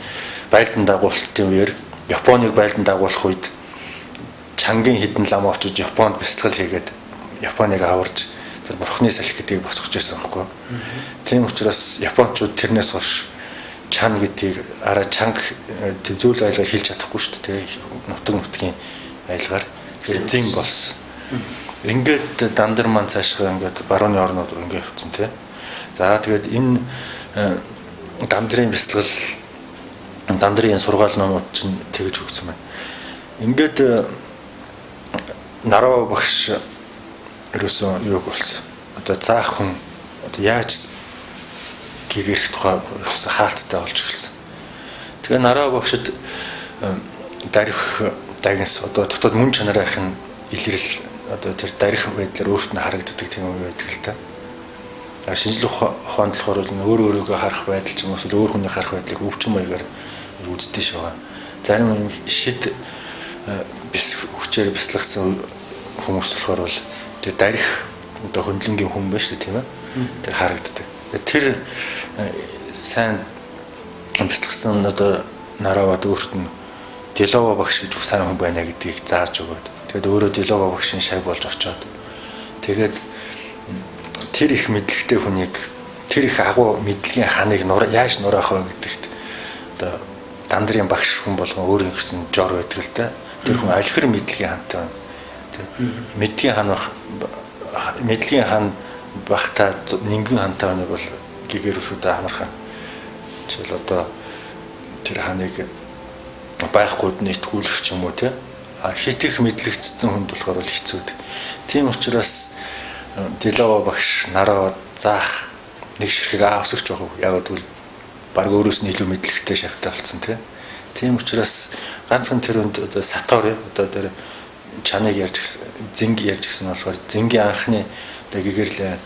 байлдан дагуулалтын үеэр Японыг байлдан дагуулах үед чангийн хідэн лам очиж Японд бяцлал хийгээд Японыг аварж тэр бурхны салхи гэдгийг босгож ирсэн байхгүй. Тийм учраас японочууд тэрнээс хойш чан гэдгийг араа чанга зүйл айлгаар хэлж чадахгүй шүү дээ. Нутгийн айлгаар зэзэн болсон. Ингээд дандар маань цаашгаа ингээд барууны орнууд руу ингээд явцсан тий. За тэгээд энэ дандрын бяцлал дандрын сургаал номууд чинь тэгж өгсөн байна. Ингээд Нарава багш ерөөсөн юуг болсон. Одоо заах хүн одоо яаж гэгэрх тухай хаалттай болж эхэлсэн. Тэгээ нараа багшид дарих дагнас одоо дотоод мөн чанарынхын илэрэл одоо тэр дарих байдлаар өөрт нь харагддаг тийм үе байдаг л та. Шинжлэх ухаанд болохоор өөрийгөө харах байдал ч юм уу өөр хүний харах байдлыг өвчин маягаар үздэг шээ. Зарим шид хүчээр бясалгасан хүмүүс болохоор бол тэр дарих одоо хөндлөнгийн хүн байна шүү дээ тийм ээ. Тэр харагддаг. Тэр сайн бясалгасан одоо наравад өөрт нь Делова багш гэж сайн хүн байна гэдгийг зааж өгөөд тэгээд өөрөө Делова багшийн шаг болж очоод тэгээд тэр их мэдлэгтэй хүнийг тэр их агуу мэдлэгийн ханыг яаж нураах вэ гэдэгт одоо дандрын багш хүн болгон өөрөө гэсэн жор байдаг л да. Тэр хүн алхир мэдлэгийн хантай байна. Мэдлэгийн хан мэдлэгийн хан багтаа нингэн хантай байна бол гэгэрүүлэхэд амархан. Жишээл одоо тэр ханыг байхгүйд нэтгүүлэх ч юм уу тий. Хитэх мэдлэгцсэн хүнд болохоор хэцүү. Тийм учраас Делова багш нараа заах нэг ширхэг авсагч байгаа. Яг гэвэл баг өөрөөс нь илүү мэдлэгтэй шавтай болсон тий. Тийм учраас ганцхан тэр өнд одоо сатори одоо тэр чаныг ярьж гисэн зинг ярьж гисэн болохоор зингийн анхны одоо гэгэрл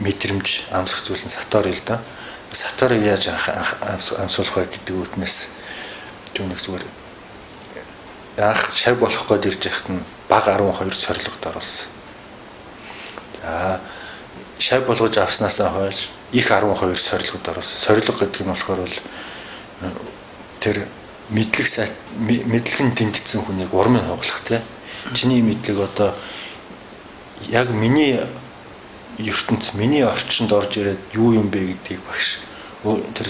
мэдрэмж амсах зүйл нь сатори л да. Саторыг яаж амсуулах вэ гэдэг үтнээс түүнийг зүгээр анх шав болох гээд ирж яхад нь баг 12 сорилгод оруулсан. За шав болгож авснаасаа хойш их 12 сорилгод оруулсан. Сорилго гэдэг нь болохоор бол тэр мэдлэг нь тэнцсэн хүнийг урмын хугалах тий. Чиний мэдлэг одоо яг миний ертөнц миний орчинд орж ирээд юу юм бэ гэдгийг багш тэр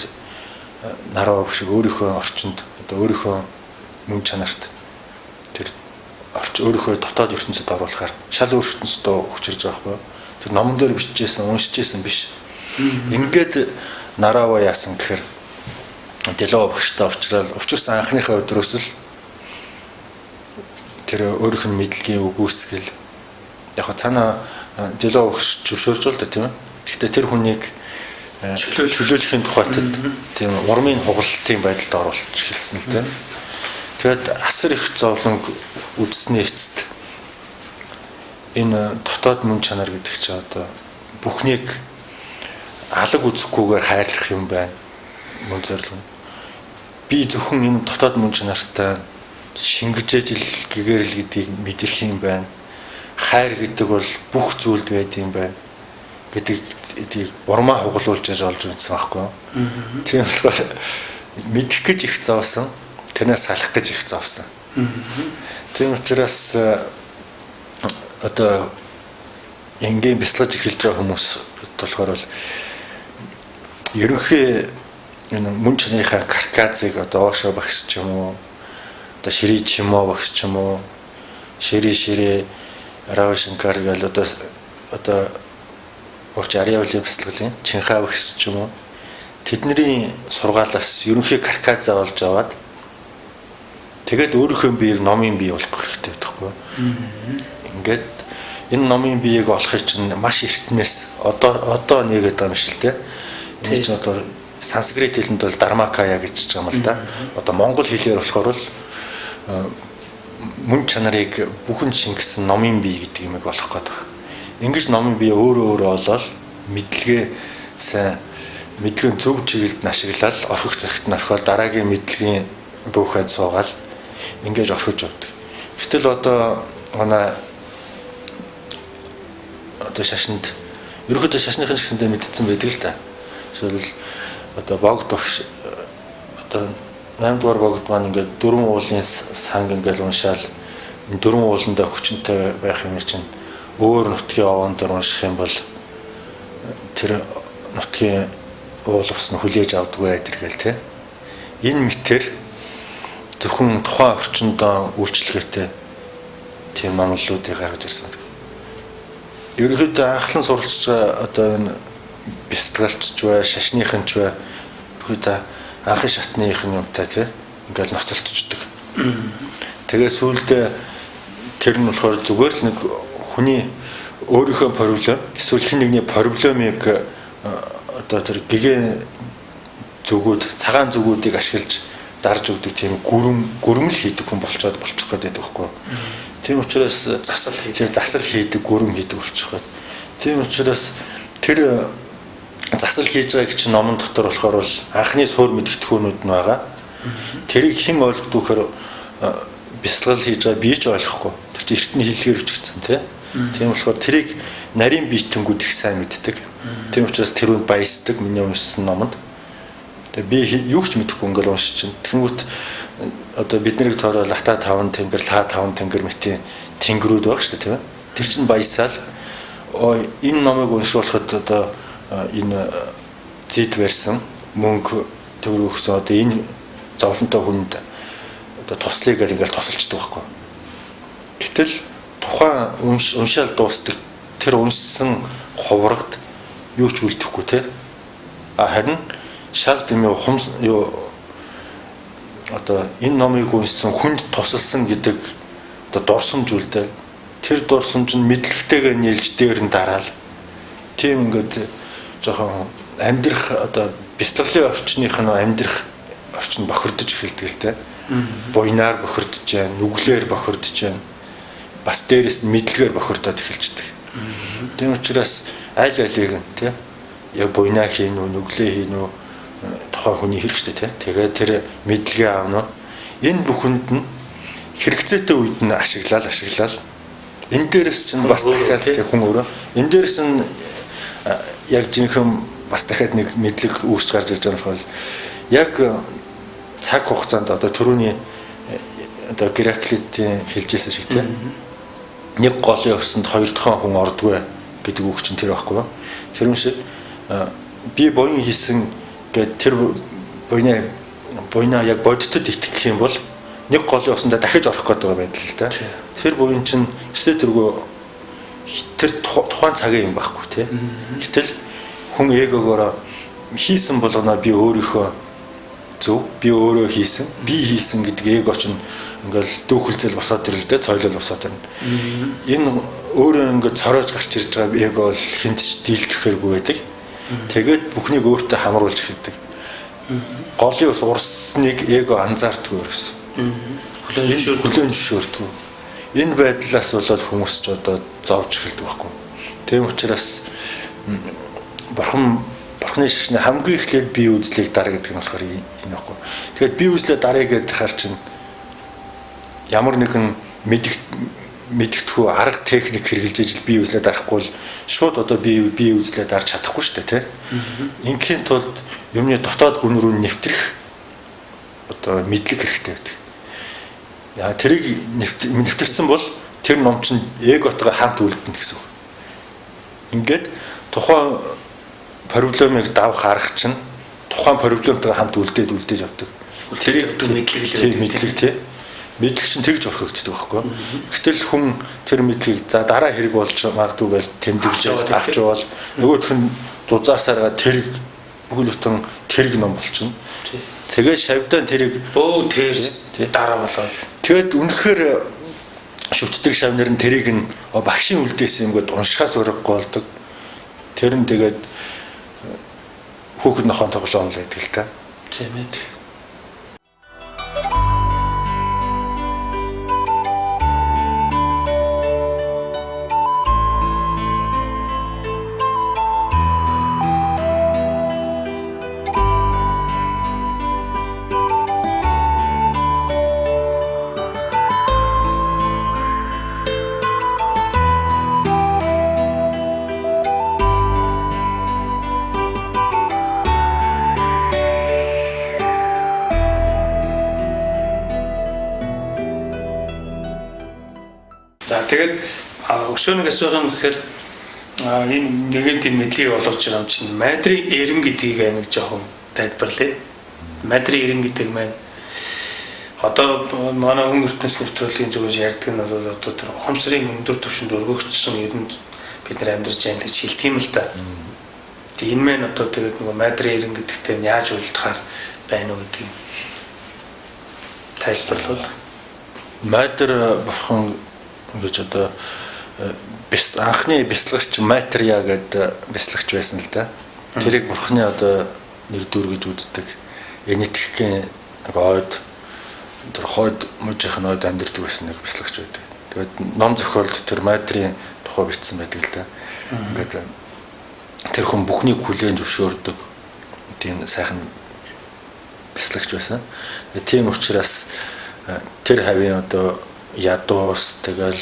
нараа багш өөрийнхөө орчинд одоо өөрийнхөө мөн чанарт тэр өөрийнхөө дотоод ертөнцид оруулахаар шал ертөнцид хүчирж байгаа байхгүй. Тэр номон дээр бичижсэн, уншижсэн биш. Ингээд нараава яасан гэхээр Делова багштай учирсан анхныхаа өдрөөс л тэр өөрийнх нь мэдлэгийн үгүйсгэл яг цаана Делова багш зөвшөөрж л да тийм ээ. Гэхдээ тэр хүнийг чөлөөлөхийн тухайд тийм урмын хугалтын байдалд оруулж эхэлсэн л дээ. Тэгээд асар их зовлон үзсний эцэст энэ дотоод мөн чанар гэдэг чинь одоо бүхнийг алаг үзэхгүйгээр хайрлах юм байна. Мөн зорилго. Би зөвхөн энэ дотоод мөн чанартай шингэж ижил гэгэрэл гэдгийг мэдэрх юм байна. Хайр гэдэг бол бүх зүйлд байд юм байна гэдгийг урмаа хугалуулж олж үзсэн байхгүй юу. Тийм болохоор мэдэх гэж их зовсон, тэрнээс салах гэж их зовсон. Тийм учраас одоо ингийн бяцлаж эхэлж байгаа хүмүүс болохоор бол ерөнхий энэ мөн чанарынхаа карказыг одоо Оошо багш ч юм уу одоо Шири Чимо багш ч юм уу Шири Рави Шанкар гэл одоо урч ариавлын бяцлаглын Чинхаа багш ч юм уу тэдний сургаалаас ерөнхий карказаа олж аваад тэгээд өөрийнхөө биеийг номын бие болгох хэрэгтэй байхгүй. Ингээд энэ номын биеийг олохыг чинь маш эртнээс одоо нэгээд байгаа юм шиг л те. Энэ чинь одоо санскрит хэлэнд бол Дармакая гэж байгаа юм л да. Одоо монгол хэлээр болохоор л мөн чанарыг бүхэн шингэсэн номын бие гэдэг юмыг олох гээд байгаа. Ингэж номын бие өөрөө олоод мэдлэгээ сайн мэдлэгийн зөв чиглэлд нь ашиглаад орхих цагт нь орхиол дараагийн мэдлэгийн бүхэд суугаад ингэж орхиж явдаг. Гэтэл одоо манай одоо шашинд ерөөхдөө шашныхын гэсэндээ мэдсэн байдаг л да. Жишээлбэл одоо богд багш одоо 8 дугаар богд маань ингээд 4 уулын санг ингээд уншаал энэ 4 ууландаа хүчнтэй байх юм чинь өөр нутгийн овоонд унших юм бол тэр нутгийн уул ус нь хүлээж авдаг байдаг гэл те. Энэ мэтэр зөвхөн тухайн орчинд үйлчлэгээтэй тийм номлолуудыг гаргаж ирсэн. Ерөнхийдөө анхлан суралцж байгаа одоо энэ бяцлагч бай, шашныхын ч бай ерөнхийдөө анхны шатных нь юмтай тийм ингээл ноцолтчдаг. Тэгээ сүүлдээ тэр нь болохоор зүгээр л нэг хүний өөрийнхөө проблем эсвэл хэн нэгний проблемыг одоо тэр гэгэн зүгүүд цагаан зүгүүдийг ашиглаж дарж өгдөг тийм гүрмэл хийдэг хүн болчих гээд байдаг байхгүй. Тийм учраас засал хийдэг гүрм хийдэг болчих гээд. Тийм учраас тэр засал хийж байгааг чинь номон дотор болохоор бол анхны суур мэдгэдэгхүүнүүд нь байгаа. Тэрийг хэн ойлгодог вэхээр бясалгал хийж байгаа би ч ойлгохгүй. Тэр чинь эртний хэллэгээр үчигдсэн тийм болохоор тэрийг нарийн биетэнгүүд их сайн мэддэг. Тийм учраас тэрүүнд баясдаг миний уншсан номонд. Би юу ч мэдэхгүй ингээл уншиж чинь. Тэнгүүт одоо биднийг тоороо лата 5 тэнгэр, ла 5 тэнгэр мэтийн тэнгэрүүд баг шүү дээ тийм ээ. Тэр чинь баясаал энэ номыг уншуулахад одоо энэ зэд барьсан мөнгө төгрөг өгсөн одоо энэ зовлонтой хүнд одоо туслыг ингээл тусалчдаг байхгүй. Гэтэл тухайн уншаал дуустдаг тэр уншсан хуврагт юу ч үлдэхгүй те. Харин шал дэмий юу одоо энэ номыг уншсан хүнд тусалсан гэдэг одоо дурсамж үлдээл тэр дурсамж нь мэдлэгтэйгээ нийлж дээр нь дараал тийм ингээд жоохон амьдрах одоо бяцлаглалын орчных нь амьдрах орчин бохирдож эхэлдэг л те. Буйнаар бохирдож जैन, нүглээр бохирдож जैन. Бас дээрээс нь мэдлэгээр бохирдоод эхэлждэг. Тийм учраас аль алиг нь те яг буйнаа хийн үү, нүглээ хийн үү тухайн хүний хэрэгжтэй те. Тэгээд тэр мэдлэгээ аавна. Энэ бүхэнд нь хэрэгцээтэй үед нь ашиглаад энэ дээрээс чинь бас дахиад хүн өөрөө энэ дээрээс нь яг жинхэнэ бас дахиад нэг мэдлэг үүсч гарч ирж байгаа бол яг цаг хугацаанд одоо түрүүний одоо Гераклитийн хэлжсэн шиг тийм нэг голын өсөнд хоёр дахин хүн ордгүй гэдэг үг чинь тэр байхгүй юу? Тэр юм шиг би буян хийсэн гэдэг тэр буйнаа яг бодитод итгэх юм бол нэг голын усандаа дахиж орох гэдэг байдал л да. Тэр буян чинь тэргүй тэр тухайн цагийн юм байхгүй тий. Гэтэл хүн эгогоор хийсэн болгоно би өөрийнхөө зөв би өөрөө хийсэн гэдэг эго чинь ингээл дүүхэлцэл босоод ирлээ цойлол босоод байна. Энэ өөрөө ингээд цороож гарч ирж байгаа эго бол хинт ч дийлдэхэргүй байдаг. Тэгээд бүхнийг өөртөө хамруулж эхэлдэг. Голын ус урсныг эго анзаардгүй ерөөс. Хүлээн зөвшөөрдөг. Энэ байдлаас болоод хүмүүс ч одоо зовж эхэлдэг байхгүй. Тийм учраас Бурхны шашны хамгийн эхлээд бие үзлийг дараа гэдэг нь болохоор энэ байхгүй. Тэгэхээр бие үзлээ дараа гэдэг хар чинь ямар нэгэн мэдгэдэггүй арга техник хэрэгжилж ижил бие үзлээ дарахгүй бол шууд одоо бие үзлээ дарж чадахгүй шүү дээ, тийм. Ингийн тулд юмны дотоод гүн рүү нэвтрэх одоо мэдлэг хэрэгтэй байдаг. Яа тэрийг нэвтэрсэн бол тэр ном чинь эготойгоо хамт үлдэнэ гэсэн үг. Ингээд тухайн проблемыг давах арга чинь тухайн проблемтойгоо хамт үлдээж явдаг. Тэрийг мэдлэг тий. Мэдлэг чинь тэгж орхигддог байхгүй. Гэтэл хүн тэр мэдлэгийг за дараа хэрэг болж магадгүй гэж тэмдэглэж авч явал нөгөөх нь зузаасаараа тэрэг бүхэл бүтэн тэрэг ном болчихно. Тэгээд шавьдан тэрэг бөө тэр дараа болоод тэгэд үнэхээр шүтдэг шавнар нь тэрийг нь багшийн үлдээсэн юм гээд уншихаас өрөхгүй болдог. Тэр нь тэгээд хүүхэд нохоон тоглоом л байдаг л та. Тийм ээ. За тэгээд өшөөнийг асуух юм гэхээр энэ нэгэн тийм мэдлийг олгож байгаа юм чинь мадрийн эрен гэдгийг нэг жоохон тайлбарлая. Мадрийн эрен гэдэг маань одоо манай хүн ертөнц нэвтрүүлгийн зүгээс ярьдаг нь бол одоо тэр ухамсарын өндөр түвшинд өргөгдсөн ер нь бид нар амьдарч байгаа гэж хэлдэг юм л да. Тэгээд энэ маань одоо тэгээд нөгөө мадрийн эрен гэдэгтэй яаж уялдахаар байна уу гэдгийг тайлбарлавал. Мадр бурхан гэж одоо анхны бяцлагч Матрия гэдэг бяцлагч байсан л да. Тэрийг бурхны одоо нэг дүр гэж үздэг. Энэтхгийн нэг ойд тэр хойд мужийнх нь ойд амьдэрдэг байсан нэг бяцлагч байдаг. Тэгээд ном зохиолд тэр Матрийн тухай бичсэн байдаг л да. Ингээд тэр хүн бүхнийг хүлээн зөвшөөрдөг тийм сайхан бяцлагч байсан. Тийм учраас тэр хавийн одоо ядуус тэгэл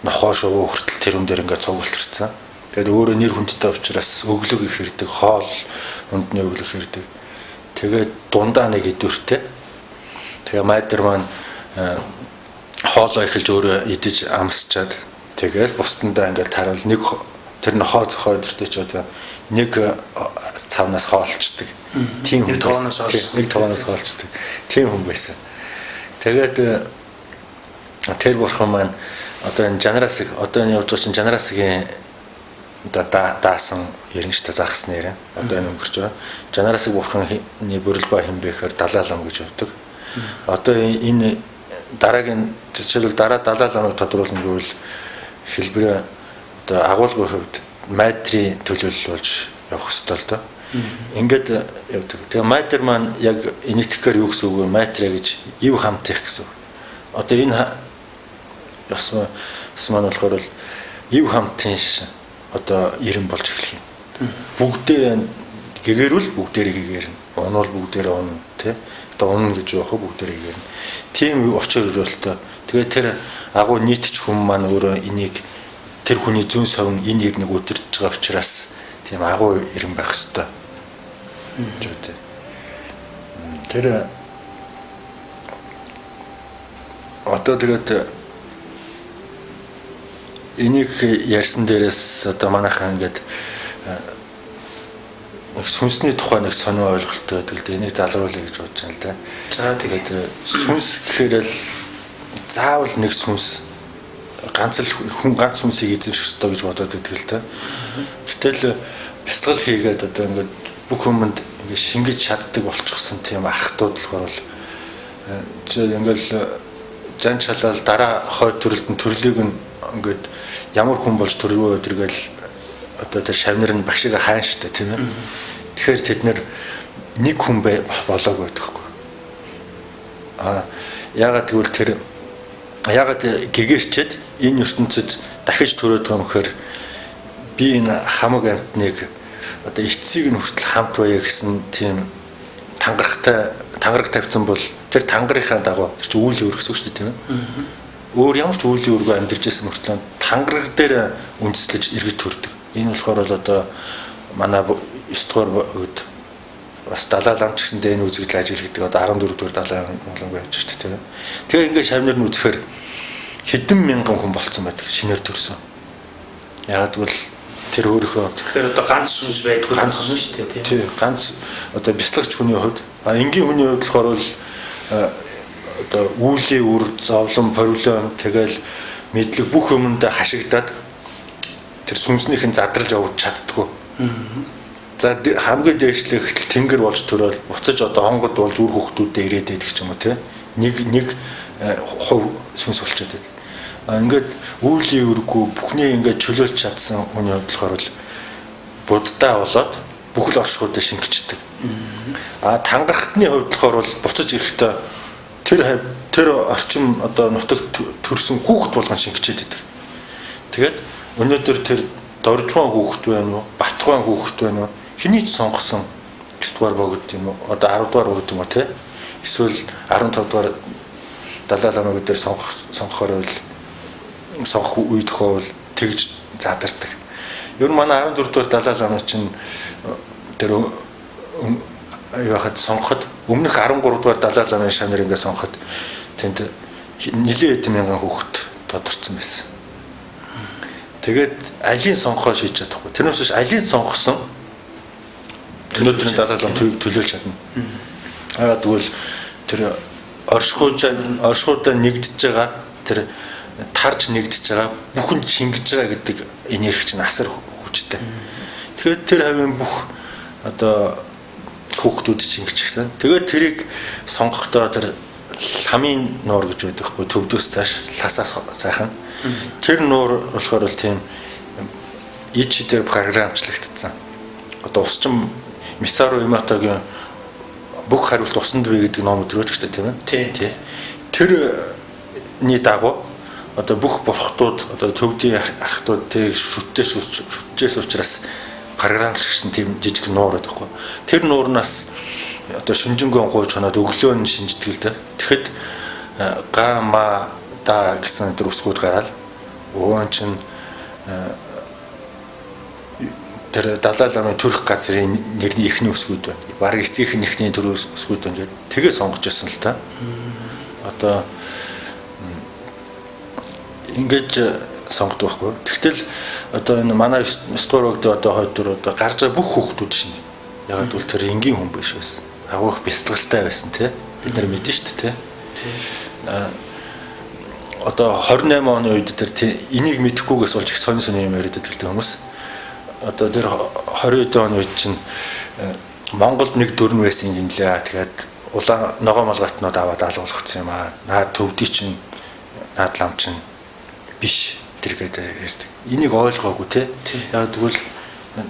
нохоо шувуу хүртэл тэр хүн дээр ингээд цугултарсан. Тэгээд өөрөө нэр хүндтэй учраас өглөг их хэрдэг, хоол ундны өглөг хэрдэг. Тэгээд дундаа нэг идэвхтэй. Тэгээ Майдер маань хоолоо эхэлж өөрөө идэж амсчаад тэгээд бусдандаа ингээд таруул нэг тэр нохоо зохио өдөртөө ч одоо нэг цавнаас хоолчдаг. Тийм нэг тоонос хоолчдаг. Тийм хүн байсан. Тэгээд тэр бурхан маань одоо энэ жанараасыг одоо энэ явж байгаа чинь жанараасгийн одоо даасан ерөнхийдөө заахсны яриа. Одоо энэ өнгөрч байгаа. Жанараасыг бурханы бүрэлбаа хэмбэхээр Далай лам гэж явдаг. Одоо энэ дараагийн жишээлбэл дараа Далай ламыг тодруулна гэвэл хэлбэрээ одоо агуулгын хувьд Матрийн төлөөлөл болж явах ёстой л доо. Ингээд явдаг. Тэгээ Матер маань яг энэтхэхээр юу гэсэн үг вэ? Матрия гэж ив хамтих гэсэн үг. Одоо энэ ёс маань болохоор бол ив хамтын одоо ирэн болж эхлэх юм. Бүгдээр гэгэрвэл бүгдээрээ гэгэрнэ. Унвал бүгдээрээ унна тий. Одоо унна гэж явах бүгдээрээ гэгэрнэ. Тийм очир өрөөлтөө. Тэгээ тэр агуу нийтч хүн маань өөрөө энийг тэр хүний зүүн совин энэ ирнийг өдөрж байгаа учраас тийм агуу ирэн байх ёстой. Тэр одоо тэгээд энийг ярьсан дээрээс одоо манайхаа ингээд сүнсний тухай нэг сонио ойлголттой байдаг л дээ. Энийг залруулъя гэж бодож байна л да. За тэгээд сүнс гэхээр л заавал нэг сүнс ганц л хүн ганц сүнсийг эзэмших ёстой гэж бодоод байдаг л да. Гэтэл бяцлал хийгээд одоо ингээд бүх хүмүүнд ингээд шингэж чаддаг болчихсон тийм архтууд болохоор бол ингээл жан чалал дараа хойд төрөлдөн төрлийг нь ингээд ямар хүн болж төрвөө өдргээл одоо тэр шавнар нь багшига хаан штэ тийм ээ. Тэгэхээр тэд нэр нэг хүн болоог байдаггүй. Ягаад гэвэл тэр ягаад гэгэрчээд энэ ертөнцид дахиж төрөөд байгаа юм гэхээр би энэ хамаг амтныг одоо эцсийг нь хүртэл хамт байя гэсэн тийм тангараг тавьсан бол тэр тангарынхаа дагуу тэр чинь үүлийн үр гэсэн үг шүү дээ тийм ээ. Өөр ямар ч үүлийн үргөө амьдарч байсан мөртлөө тангараг дээр үндэслэж иргэд төрдөг. Энэ болохоор бол одоо манай 9 дугаар үед бас Далай лам ч гэсэндээ энэ үзэгдэл ажиглагддаг. Одоо 14 дугаар Далай лам байж шүү дээ тийм ээ. Тэгээ ингээд шавнар нь үзэхээр хэдэн мянган хүн болцсон байдаг шинээр төрсөн. Яг тэгвэл тэр өөрийнхөө тэгэхээр одоо ганц сүнс байдгүй ганц хүн шүү дээ тийм. Ганц одоо бяцлагч хүний хувьд энгийн хүний хувьд болохоор л одоо үүлийн үр зовлон проблем тэгэл мэдлэг бүх юмдаа хашигдаад тэр сүнснийхэн задралж явж чаддгүй. За хамгийн дээшлэх тэнгэр болж төрөөл буцаж одоо хонгод болж үр хөвгтүүдэд ирээд байдаг ч юм уу тий. Нэг хувь сүнс болчиход байдаг. Ингээд үүлийн үргүй бүхний ингээд чөлөөлж чадсан хүний хувьд болохоор л буддаа болоод бүхэл оршихуудаа шингэждэг. Тангарахтны хувьд болохоор бол буцаж ирэхдээ тэр орчим одоо нутагт төрсэн хүүхэд болгон шингэчээд байдаг. Тэгээд өнөөдөр тэр доржгоон хүүхэд байна уу, батгоон хүүхэд байна уу, хэний ч сонгосон 9 дугаар богд юм уу, одоо 10 дугаар богд юм уу те. Эсвэл 15 дугаар Далай ламыг дээр сонгохоор бол сонгох үед хөвөл тэгж задардаг. Ер нь манай 14 дугаар Далай лам чинь тэр яхад сонгоход өмнөх 13 дугаар Далай ламын шанар ингээ сонгоход тэнд нэлээд мянган хүүхэд тодорцсон байсан. Тэгээд алийн сонгохоо шийдэж чадахгүй. Тэрнээс биш алийн сонгосон өнөөдрийн Далай лам төлөөлж чадна. Тэгвэл тэр оршихуудаа нэгдэж байгаа тэр тарж нэгдэж байгаа бүхэнд шингэж байгаа гэдэг энерги чинь асар хүчтэй. Тэгэхээр тэр хавийн бүх одоо хүүхдүүд шингэчихсэн. Тэгээд тэрийг сонгохдоо тэр ламын нуур гэж байдаг хгүй төвдөөс цааш ласаас сайхан. Тэр нуур болохоор л тийм ич дээр програмчлагдсан. Одоо усчин Мисару Иматогийн бүх хариулт усанд бий гэдэг ном өдрөөж штэ тийм ээ. Тий. Тэрний дагуу одоо бүх бурхтууд одоо төвдийн архтууд тэрийг шүтжээс учраас програмчлагдсан тийм жижиг нуур байхгүй. Тэр нуурнаас одоо шинжэнгэн гуйж хоноод өглөө нь шинждэг л дээ. Тэгэхэд гама да гэсэн тэр усгууд гараад өвөн чинь тэр Далай ламын төрөх газрын нэрний эхний усгууд байна. Бараг эцгийнх нь эхний төр усгууд байна гэдэг. Тэгээ сонгож байсан л та. Одоо ингэж сонгодог байхгүй. Тэгтэл одоо энэ манай стурогд одоо хойдор одоо гарч байгаа бүх хүүхдүүд шин. Яг л тэр энгийн хүн биш байсан. Агуух бясалгалтай байсан тий. Бид нар мэдэн шүү дээ тий. Одоо 28 оны үед тэр энийг мэдэхгүйгээс болж их сонь юм яриад байдаг хүмүүс. Одоо тэр 20 оны үед чинь Монголд нэг дөрн байсан юм лээ. Тэгээд улаан ногоо малгайтнууд аваад алгуулчихсан юм аа. Наад төвдий чинь наад лам чинь биш тэргээд ярьдаг. Энийг ойлгоогүй те. Яг тэгвэл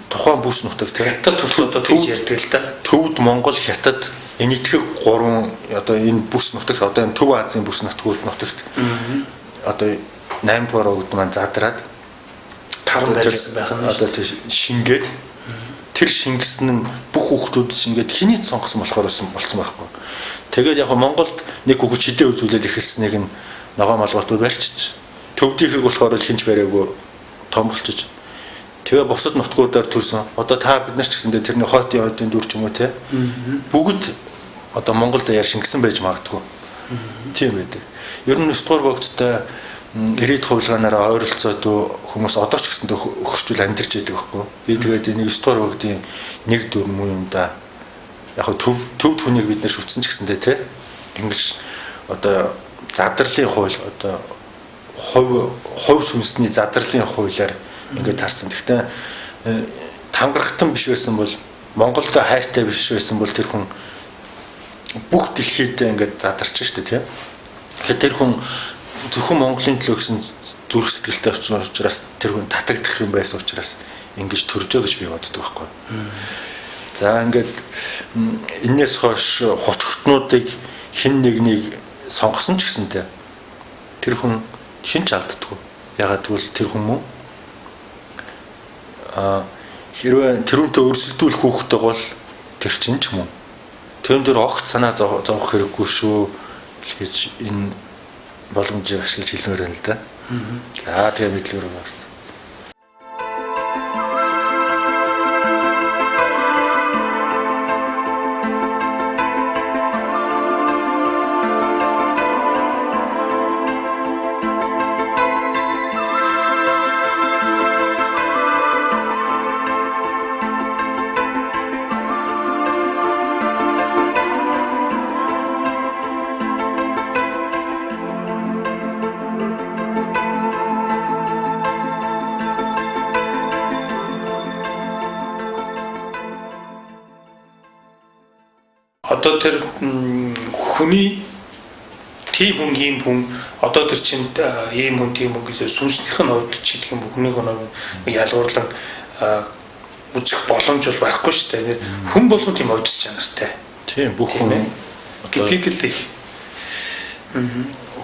тухайн бүс нутаг те. Хятад төсөлд одоо тийж ярьдаг л да. Төвд Монгол, Хятад энэтхэг гурван одоо энэ бүс нутагт одоо энэ Төв Азийн бүс нутгууд нутагт одоо 8 дугаар өгд маань задраад таран байсан байх нь одоо тийм шингээд тэр шингэсэн нь бүх хүүхдүүд шингээд хэний сонгосон болохоор болсон байхгүй. Тэгээд яг Монголд нэг хүүхэд шидээ үзүүлээд эхэлснийг нь ногоо малгайтууд барьчих. Төвдийнхийг болохоор хинч бариагүй том болчих. Тэгээ бусад нутгуудаар төрсөн. Одоо та бид нар ч гэсэндээ тэрний хойтын дүр ч юм уу те. Бүгд одоо Монголд яар шингэсэн байж магадгүй. Тийм байдаг. Ер нь 9 дугаар богцтой ирээд хувилгаанаараа ойролцоод хүмүүс одоо ч гэсэндээ өгчүүл амьдарч байдаг байхгүй. Би тэгээд энэ 9 дугаар богдын нэг дүр муу юм да. Яг төвд хүнийг бид нар шүтсэн ч гэсэндээ те. Ингэж одоо задрлын хууль одоо хувь сүнсний задралын хуулиар ингээд тарсан. Гэхдээ тангарахтан биш байсан бол Монголд хайртай биш байсан бол тэр хүн бүх дэлхийд ингээд задарч штэ тийм. Тэгэхээр тэр хүн зөвхөн Монголын төлөө гэсэн зүрх сэтгэлтэй учраас тэр хүн татагдах юм байсан учраас ингэж төржөө гэж би боддог байхгүй. За ингээд энэс хойш хотготнуудыг хэн нэгнийг сонгосон ч гэсэнтэй тэр хүн хинч алддаггүй. Ягаад гэвэл тэр хүмүүс хэрвээ тэрүүнтэй өрсөлдүүлэх хүүхдтэй бол тэр чинь ч юм уу. Тэрэн дээр огт санаа зовох хэрэггүй шүү гэж энэ боломжийг ашиглаж хэлмээр байна л да. За тэгээ мэдлэгрүү байна. Одоо тэр хүний тийм хүн ийм хүн одоо тэр чинь ийм хүн тийм хүн гэж сүнснийх нь хувьд ч гэх юм хүнийг ялгуурлан үзэх боломж бол байхгүй шүү дээ. Хүн болгон тийм ойдс чанартай. Тийм бүх хүн гэдгийг л их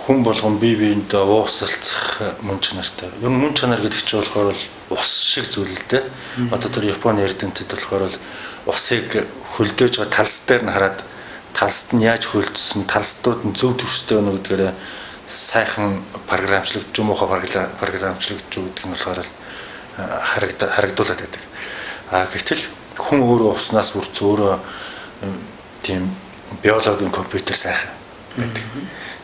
хүн болгон бие биендээ уусалцах мөн чанартай. Ер нь мөн чанар гэдэг чинь болохоор ус шиг зүйл л дээ. Одоо тэр Японы эрдэмтэд болохоор усыг хөлдөөж байгаа талс дээр нь хараад талст нь яаж хөлдсөн, талстууд нь зөв төвштэй байна уу гэдгээр сайхан програмчлагдж муухай програмчлагдж гэдэг нь болохоор харагдуулаад байдаг. Гэтэл хүн өөрөө уснаас бүрдсэн өөрөө тийм биологийн компьютер сайхан байдаг.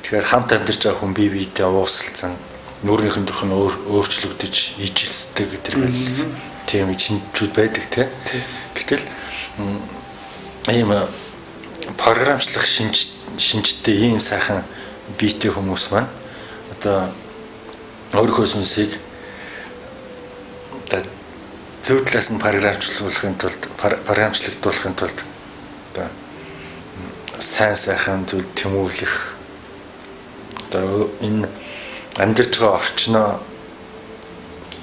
Тэгэхээр хамт амьдарч байгаа хүн бие биедээ уусалцсан, нүрийнх нь төрх нь өөрчлөгдөж, ижилсдэг гэдэг тийм шинжүүд байдаг тийм. Гэтэл ийм програмчлах шинжтэй ийм сайхан биетэй хүмүүс маань одоо өөрийнхөө сүнсийг одоо зөв талаас нь програмчлагдуулахын тулд одоо сайн сайхан зүйл тэмүүлэх одоо энэ амьдарч байгаа орчноо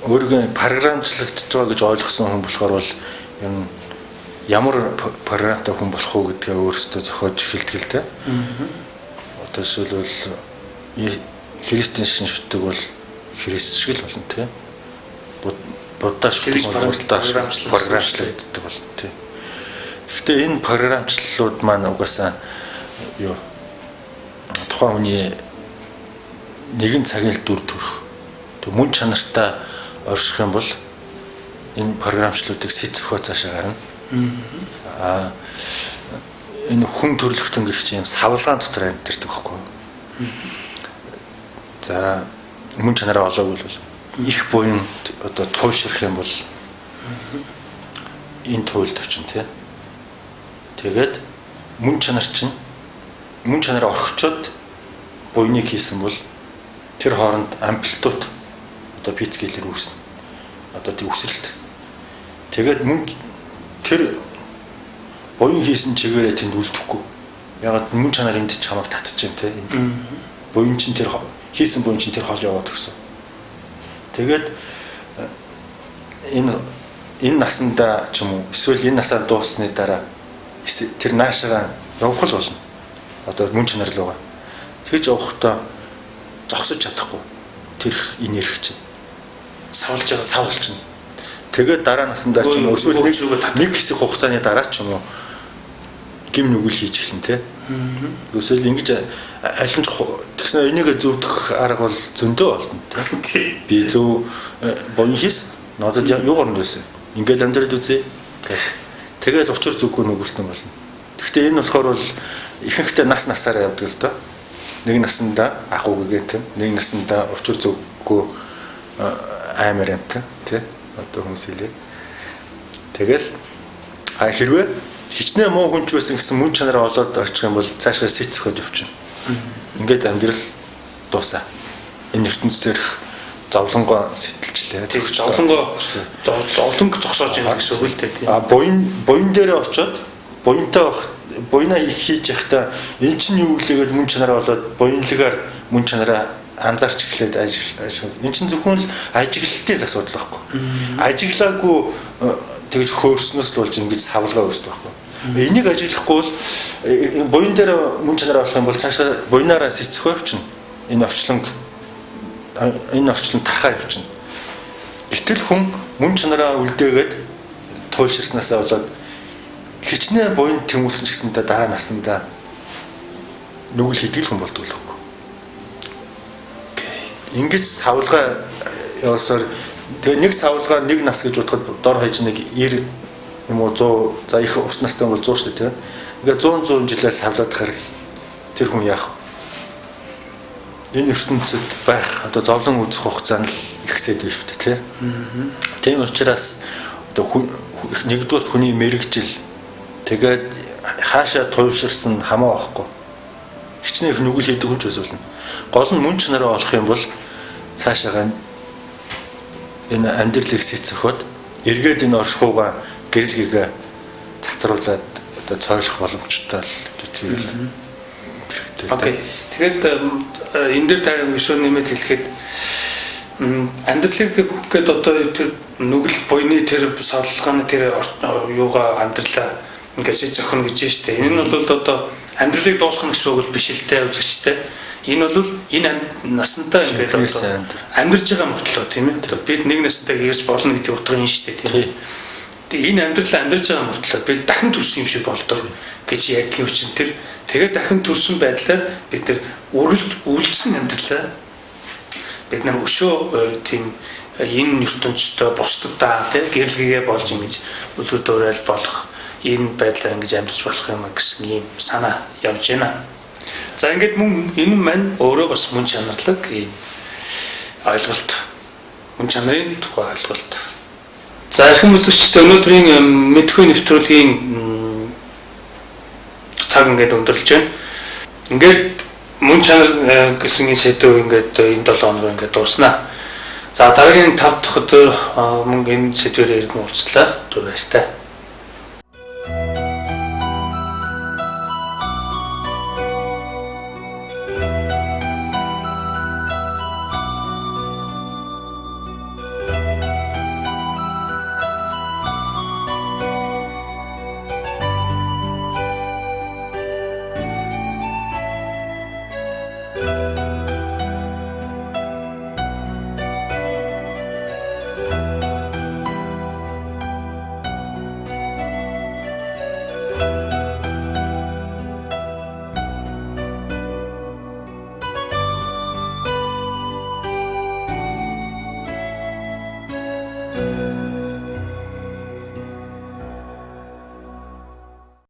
өөрийгөө програмчлагдж байгаа гэж ойлгосон хүн болохоор бол юм ямар програмтай хүн болох уу гэдгээ өөрөөсөө зохиож эхэлдэг л дээ. Одоо жишээлбэл христийн шинжтэй бол христ шиг л болно тий. Буддаа шиг програмчлагддаг болно тий. Гэхдээ энэ програмчлалууд маань угаасаа юу тухайн хүний нэгэн цагийн дүр төрх тэг мөн чанартай орших юм бол энэ програмчлалуудыг сэт зохио цаашаа гарна. Энэ хүн төрлөختөн гэх чинь савлгаан дотор амьдэрдэг байхгүй. За мөн чанараа олоогүй бол их буйнд одоо туйлшрах юм бол энэ туйлд авчин тий. Тэгээд мөн чанараа орхичоод буйныг хийсэн бол тэр хооронд амплитууд одоо пиц гэлэр үүснэ. Одоо тий үсрэлт. Тэгээд мөн тэр буян хийсэн чигээрээ тэнд үлдэхгүй. Ягаад мөн чанар энд чамайг татчихээн те. Буян чинь тэр хийсэн буян чинь тэр хол яваад өгсөн. Тэгээд энэ насандаа ч юм уу эсвэл энэ насаар дууссаны дараа тэр наашаа явах л болно. Одоо мөн чанар руугаа. Тэгж явахдаа зогсож чадахгүй. Тэр энерги чинь савлж чинь. Тэгээд дараа насандаа ч юм уу эсвэл нэг хэсэг хугацааны дараа ч юм уу гим нүгэл хийж эхэлнэ те. Эсвэл ингэж алимж тэгснэ энийг зөвдөх арга бол зөндөө болно те. Би зөв буян хийс надад юу гарна вэ? Ингээл амьдрал үзье. Тэгээд учир зүггүй нүгэлтэн болно. Гэхдээ энэ болохоор бол ихэнхдээ насаараа явдаг л доо. Нэг насандаа агуугээ те. Нэг насандаа учир зүггүй аймаар амт те. Одоо хүмүүс хэлээ. Тэгэл хэрвээ хичнээн муу хүнч байсан гэсэн мөн чанараа олоод очих юм бол цаашгаа сэт зөхөж явчихна. Ингээд амьдрал дуусаа. Энэ ертөнцийн зовлонгоо сэтэлчлээ. Тэр зовлонго зогсоож байгаа гэсэн үг л дээ. Буян дээрээ очиод буянаа хийж явахдаа эн чинь юу гэлээгээд мөн чанараа олоод буянлагаар мөн чанараа анзаарч эхлээд ажил. Эн чинь зөвхөн л ажиглалтын л асуудал байхгүй. Ажиглаагүй тэгж хөөрснөөс л болж ингэж савлгаа үүсдэг байхгүй. Энийг ажиглахгүй бол буян дээр мөн чанараа олох юм бол цаашаа буянаараа сэцэх явчихна. Энэ орчлон тархаа явчихна. Гэтэл хүн мөн чанараа үлдээгээд туйлширснасаа болоод хичнээн буянд тэмүүлсэн ч гэсэндээ дараа насандаа нүгэл хийдэг хүн болдог л байхгүй. Ингэж савлгаа явсаар тэгээ нэг савлгаа нэг нас гэж бодоход дор хаяж нэг 90 юм уу 100 за их урт настай бол 100 шүү дээ тийм. Ингээ 100 жилээс савлаад хахаар тэр хүн яах вэ? Энэ ертөнцид байх одоо зовлон үзэх хугацаа нь ихсээд байна шүү дээ тийм. Тийм учраас одоо нэгдүгээр хүний мэрэгжил тэгээд хаашаа туйлширсан хамаа байхгүй. Хичнээн их нүгэл хийдэг хүн ч байсан. Гол нь мөн чанараа олох юм бол цаашаа энэ амьдралыг сэцэхөд эргээд энэ оршихуугаа гэрэлгээ цацруулаад одоо цойлох боломжтой л гэж хэлсэн. Окей. Тэгээд энэ дээр та вишөө нэмээд хэлэхэд амьдралыг гээд одоо тэр нүгэл буйны тэр савлгааны тэр юугаа амьдралаа ингээд зохино гэж байна шүү дээ. Энэ нь бол одоо амьдралыг дуусгах гэсэн үг биш л дээ үзэгчтэй. Энэ бол энэ насантай ингээд одоо амьдарч байгаа мөртлөө тийм ээ. Бид нэг насантай гэрж болно гэдэг утга юм шүү дээ тийм. Тэгээ энэ амьдрал амьдарч байгаа мөртлөө бид дахин төрсөн юм шиг болдог гэж ярьдгийн үчин тэр тэгээд дахин төрсөн байдлаар бид нар үлдсэн амьдралаа бид нар өшөө тийм энэ ертөнцийн бусдаа тийм гэрэлгээ болж ингэж үлгэр дуурайл болох энэ байдлаар ингэж амьдарч болох юм гэсэн ийм санаа явж байна. За ингээд энэ маань өөрөө бас мөн чанарлаг ийм ойлголт мөн чанарын тухай ойлголт. За эрхэм үзэгчдээ өнөөдрийн мэдхүй нэвтрүүлгийн цаг ингээд өндөрлж байна. Ингээд мөн чанар гэсэн энэ сэдв ингээд энэ 7 хоног ингээд дууснаа. За дараагийн 5 дахь өдөр мөн энэ сэдвээр иргэн уулзлаа. Түр баяртай.